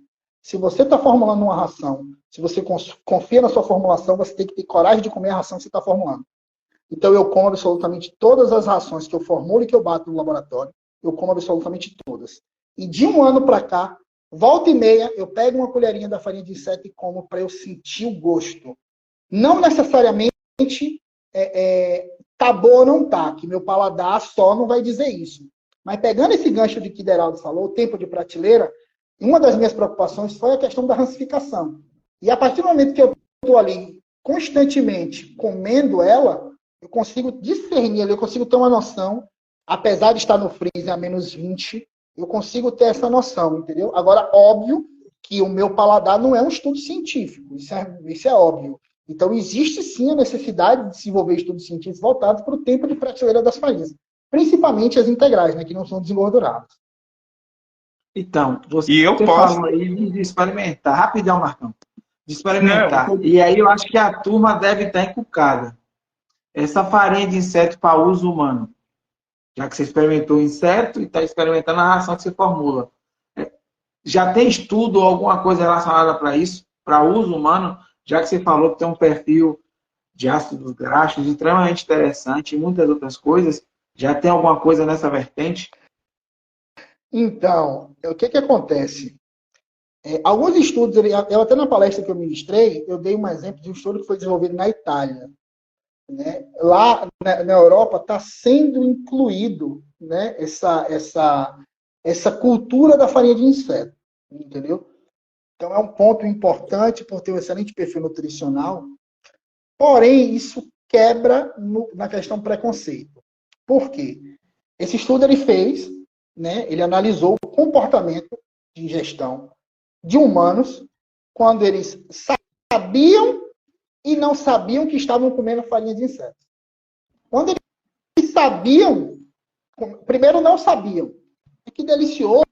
C: Se você está formulando uma ração, se você confia na sua formulação, você tem que ter coragem de comer a ração que você está formulando. Então, eu como absolutamente todas as rações que eu formulo e que eu bato no laboratório. Eu como absolutamente todas. E de 1 ano para cá, volta e meia, eu pego uma colherinha da farinha de inseto e como para eu sentir o gosto. Não necessariamente tá bom ou não tá, que meu paladar só não vai dizer isso. Mas pegando esse gancho de que Deraldo falou, o tempo de prateleira, uma das minhas preocupações foi a questão da rancificação. E a partir do momento que eu estou ali constantemente comendo ela, eu consigo discernir, eu consigo ter uma noção, apesar de estar no freezer a menos 20, eu consigo ter essa noção, entendeu? Agora, óbvio que o meu paladar não é um estudo científico, isso é óbvio. Então, existe sim a necessidade de desenvolver estudos científicos voltados para o tempo de prateleira das farinhas, principalmente as integrais, né, que não são desengorduradas.
B: Então, você falou aí de experimentar, rapidão, Marcão, de experimentar. Não. E aí eu acho que a turma deve estar encucada. Essa farinha de inseto para uso humano, Já que você experimentou o inseto e está experimentando a ração que você formula. Já tem estudo ou alguma coisa relacionada para isso, para uso humano, já que você falou que tem um perfil de ácidos graxos extremamente interessante e muitas outras coisas, já tem alguma coisa nessa vertente?
C: Então, o que que acontece? Alguns estudos, eu até na palestra que eu ministrei, eu dei um exemplo de um estudo que foi desenvolvido na Itália. Né? Lá na Europa está sendo incluído, né, essa cultura da farinha de inseto, entendeu? Então é um ponto importante por ter um excelente perfil nutricional, porém isso quebra na questão preconceito. Por quê? Esse estudo ele fez, né, ele analisou o comportamento de ingestão de humanos quando eles sabiam e não sabiam que estavam comendo farinha de inseto. Quando eles sabiam, primeiro não sabiam. Que delicioso,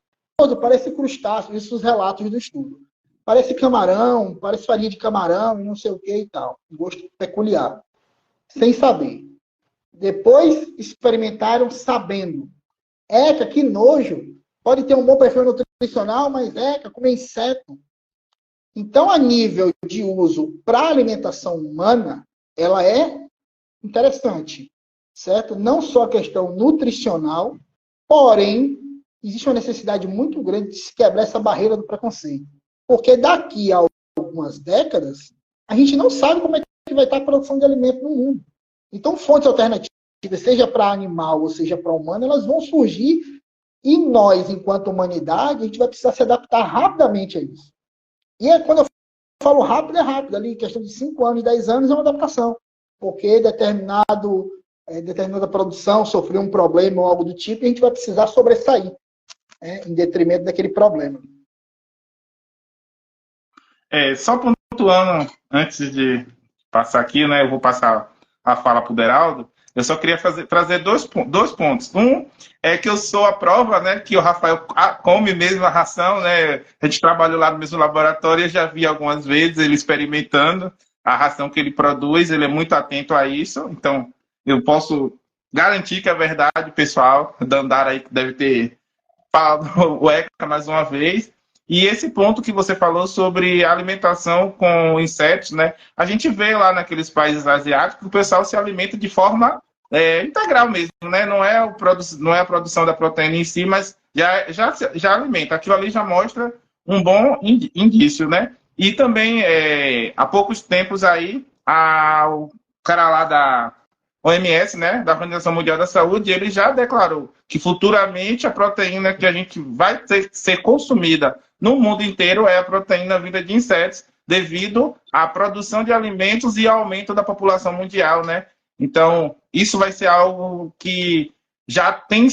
C: parece crustáceo, isso os relatos do estudo. Parece camarão, parece farinha de camarão e não sei o que e tal. Gosto peculiar. Sem saber. Depois experimentaram sabendo. Eca, que nojo. Pode ter um bom perfil nutricional, mas eca, comer inseto. Então, a nível de uso para alimentação humana, ela é interessante, certo? Não só a questão nutricional, porém, existe uma necessidade muito grande de se quebrar essa barreira do preconceito. Porque daqui a algumas décadas, a gente não sabe como é que vai estar a produção de alimento no mundo. Então, fontes alternativas, seja para animal ou seja para humano, elas vão surgir e nós, enquanto humanidade, a gente vai precisar se adaptar rapidamente a isso. E quando eu falo rápido, é rápido. Ali, em questão de 5 anos, 10 anos, é uma adaptação. Porque determinada produção sofreu um problema ou algo do tipo, e a gente vai precisar sobressair, em detrimento daquele problema.
A: Só pontuando, antes de passar aqui, né, eu vou passar a fala para o Deraldo, eu só queria trazer dois pontos. Um é que eu sou a prova, né, que o Rafael come mesmo a ração, né? A gente trabalhou lá no mesmo laboratório e eu já vi algumas vezes ele experimentando a ração que ele produz, ele é muito atento a isso, então eu posso garantir que é verdade, pessoal. Dandara aí que deve ter falado o ECA mais uma vez. E esse ponto que você falou sobre alimentação com insetos, né? A gente vê lá naqueles países asiáticos que o pessoal se alimenta de forma integral mesmo, né? Não é a produção da proteína em si, mas já alimenta. Aquilo ali já mostra um bom indício, né? E também, há poucos tempos aí, o cara lá da OMS, né, da Organização Mundial da Saúde, ele já declarou que futuramente a proteína que a gente vai ser consumida no mundo inteiro é a proteína vinda de insetos, devido à produção de alimentos e ao aumento da população mundial, né? Então, isso vai ser algo que já tem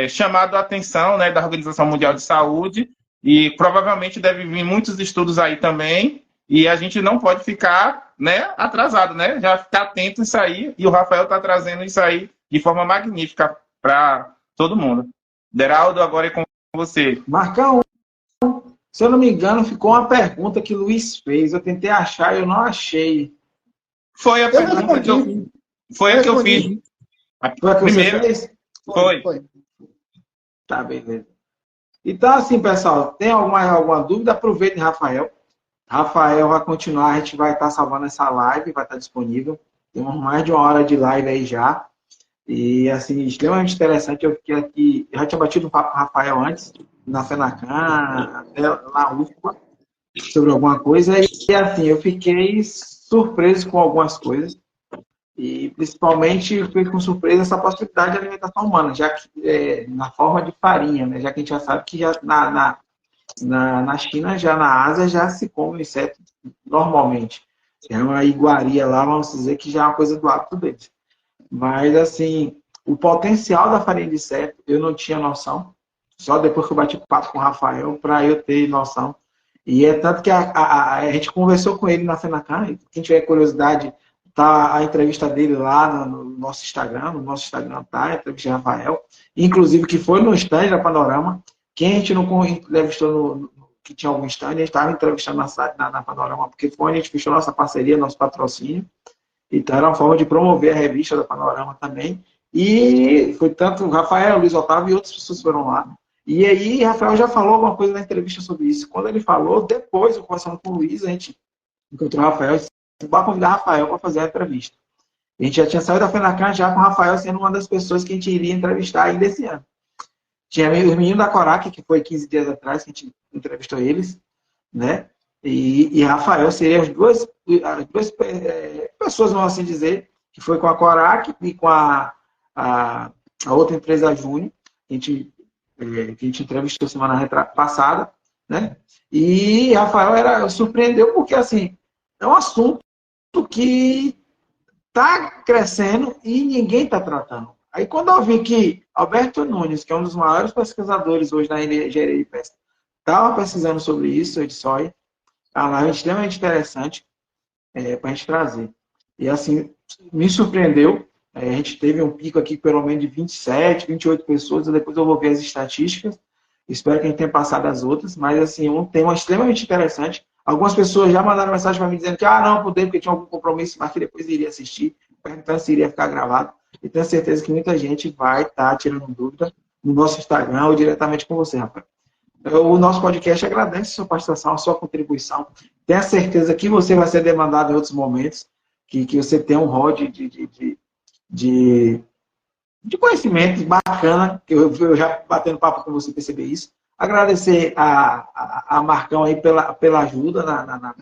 A: chamado a atenção, né, da Organização Mundial de Saúde, e provavelmente deve vir muitos estudos aí também, e a gente não pode ficar, né, atrasado, né? Já ficar atento a isso aí, e o Rafael está trazendo isso aí de forma magnífica para todo mundo. Deraldo, agora é com você.
B: Marcão, se eu não me engano, ficou uma pergunta que o Luiz fez. Eu tentei achar e eu não achei.
A: Foi a pergunta que eu fiz. Foi a que eu fiz.
B: Foi a que você fez?
A: Foi.
B: Tá, beleza. Então, assim, pessoal, tem alguma dúvida? Aproveite, Rafael. Rafael vai continuar, a gente vai estar salvando essa live, vai estar disponível. Temos mais de 1 hora de live aí já. E, assim, extremamente interessante. Eu fiquei aqui, eu já tinha batido um papo com o Rafael antes, na Fenacan, até na UFPA, sobre alguma coisa. E, assim, eu fiquei surpreso com algumas coisas. E, principalmente, fiquei com surpresa essa possibilidade de alimentação humana, já que na forma de farinha, né? Já que a gente já sabe que já na China, já na Ásia, já se come inseto normalmente. É uma iguaria lá, vamos dizer que já é uma coisa do hábito deles. Mas, assim, o potencial da farinha de inseto, eu não tinha noção. Só depois que eu bati papo com o Rafael, para eu ter noção. E é tanto que a gente conversou com ele na Fenacan. Quem tiver curiosidade, tá a entrevista dele lá no nosso Instagram. No nosso Instagram tá a entrevista de Rafael. Inclusive, que foi no stand da Panorama. Quem a gente não entrevistou que tinha algum stand, a gente estava entrevistando na Panorama, porque foi onde a gente fechou nossa parceria, nosso patrocínio. Então, era uma forma de promover a revista da Panorama também. E foi tanto o Rafael, o Luiz Otávio e outras pessoas foram lá. E aí, Rafael já falou alguma coisa na entrevista sobre isso. Quando ele falou, depois, eu conversando com o Luiz, a gente encontrou o Rafael e disse, vai convidar o Rafael para fazer a entrevista. A gente já tinha saído da FENACAN já com o Rafael sendo uma das pessoas que a gente iria entrevistar ainda esse ano. Tinha os meninos da Corac, que foi 15 dias atrás, que a gente entrevistou eles, né? E Rafael seria as duas pessoas, vamos assim dizer, que foi com a Corac e com a outra empresa Júnior, que a gente entrevistou semana passada, né? E Rafael surpreendeu porque, assim, é um assunto que está crescendo e ninguém está tratando. Aí, quando eu vi que Alberto Nunes, que é um dos maiores pesquisadores hoje na engenharia de pesca, estava pesquisando sobre isso, eu disse, olha, é uma live extremamente interessante para a gente trazer. E, assim, me surpreendeu. A gente teve um pico aqui, pelo menos, de 27, 28 pessoas. Depois eu vou ver as estatísticas. Espero que a gente tenha passado as outras. Mas, assim, um tema extremamente interessante. Algumas pessoas já mandaram mensagem para mim dizendo que, não poder, porque tinha algum compromisso, mas que depois iria assistir, perguntando se iria ficar gravado. E tenho certeza que muita gente vai estar tirando dúvida no nosso Instagram ou diretamente com você, Rafael. O nosso podcast agradece a sua participação, a sua contribuição. Tenho certeza que você vai ser demandado em outros momentos, que você tem um rol de conhecimento bacana, que eu já batendo papo com você perceber isso. Agradecer a Marcão aí pela ajuda né,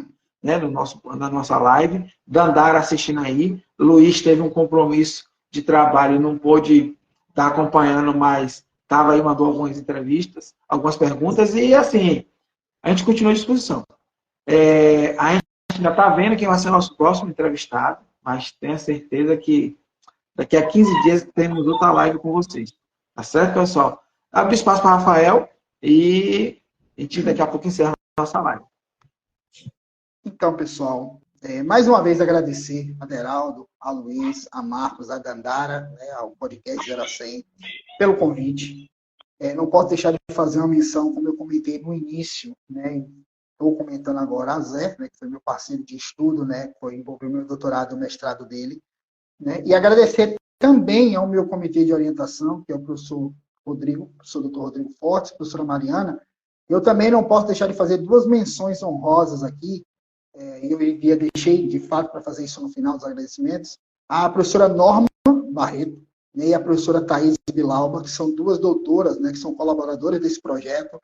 B: na nossa live. Dandara assistindo aí. Luiz teve um compromisso de trabalho e não pôde estar acompanhando, mas estava aí, mandou algumas entrevistas, algumas perguntas, e assim, a gente continua à disposição. A gente ainda está vendo quem vai ser o nosso próximo entrevistado, mas tenho certeza que daqui a 15 dias teremos outra live com vocês. Tá certo, pessoal? Abre espaço para Rafael e a gente daqui a pouco encerra a nossa live.
C: Então, pessoal, mais uma vez agradecer a Deraldo, a Luiz, a Marcos, a Dandara, né, ao podcast 0 a 100, pelo convite. Não posso deixar de fazer uma menção, como eu comentei no início, né? Estou comentando agora a Zé, né, que foi meu parceiro de estudo, né, foi envolver meu doutorado e o mestrado dele, né? E agradecer também ao meu comitê de orientação, que é o professor doutor Rodrigo Fortes, professora Mariana. Eu também não posso deixar de fazer duas menções honrosas aqui, eu deixei, de fato, para fazer isso no final dos agradecimentos, a professora Norma Barreto, né, e a professora Thaís Bilauba, que são duas doutoras, né, que são colaboradoras desse projeto,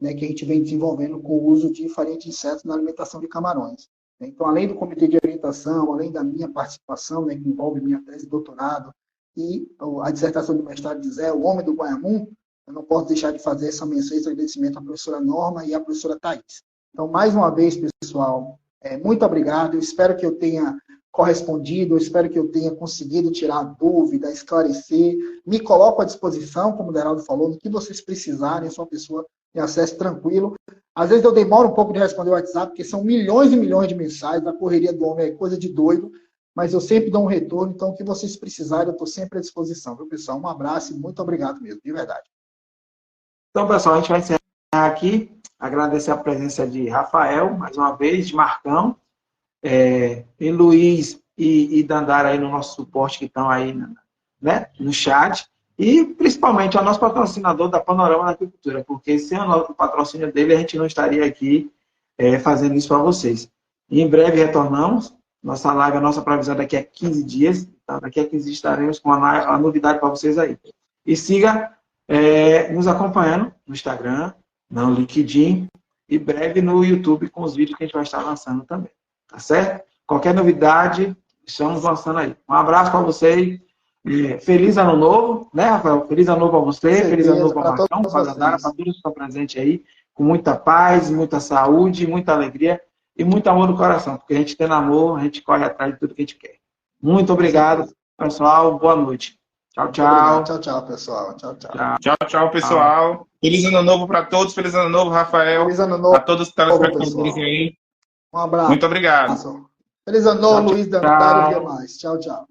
C: né, que a gente vem desenvolvendo com o uso de farinha de insetos na alimentação de camarões. Então, além do comitê de orientação, além da minha participação, né, que envolve minha tese de doutorado e a dissertação de mestrado de Zé, o Homem do Guaiamum, eu não posso deixar de fazer essa menção, esse agradecimento à professora Norma e à professora Thaís. Então, mais uma vez, pessoal, muito obrigado. Eu espero que eu tenha correspondido, eu espero que eu tenha conseguido tirar dúvida, esclarecer. Me coloco à disposição, como o Deraldo falou, no que vocês precisarem, eu sou uma pessoa de acesso tranquilo. Às vezes eu demoro um pouco de responder o WhatsApp, porque são milhões e milhões de mensagens, a correria do homem é coisa de doido, mas eu sempre dou um retorno, então o que vocês precisarem, eu estou sempre à disposição, viu, pessoal? Um abraço e muito obrigado mesmo, de verdade.
B: Então, pessoal, a gente vai encerrar aqui. Agradecer a presença de Rafael, mais uma vez, de Marcão, e Luiz e Dandara aí no nosso suporte, que estão aí, né, no chat, e principalmente ao nosso patrocinador da Panorama da Agricultura, porque sem o patrocínio dele, a gente não estaria aqui fazendo isso para vocês. E em breve retornamos. Nossa live, a nossa previsão daqui a 15 dias. Tá? Daqui a 15 dias estaremos com a novidade para vocês aí. E siga nos acompanhando no Instagram, no LinkedIn e breve no YouTube com os vídeos que a gente vai estar lançando também. Tá certo? Qualquer novidade, estamos lançando aí. Um abraço para vocês. Feliz ano novo, né, Rafael? Feliz ano novo a você, feliz ano novo para o Marcão, para a Dandara, para todos que estão presentes aí, com muita paz, muita saúde, muita alegria e muito amor no coração, porque a gente tem amor, a gente corre atrás de tudo que a gente quer. Muito obrigado, pessoal. Boa noite. Tchau, tchau.
C: Tchau, tchau, pessoal. Tchau, tchau.
A: Tchau, tchau, pessoal. Feliz ano novo para todos. Feliz ano novo, Rafael.
C: Feliz ano novo.
A: A todos os telespectadores aí.
C: Um abraço.
A: Muito obrigado.
C: Feliz ano novo, Luiz Dandara e mais. Tchau, tchau.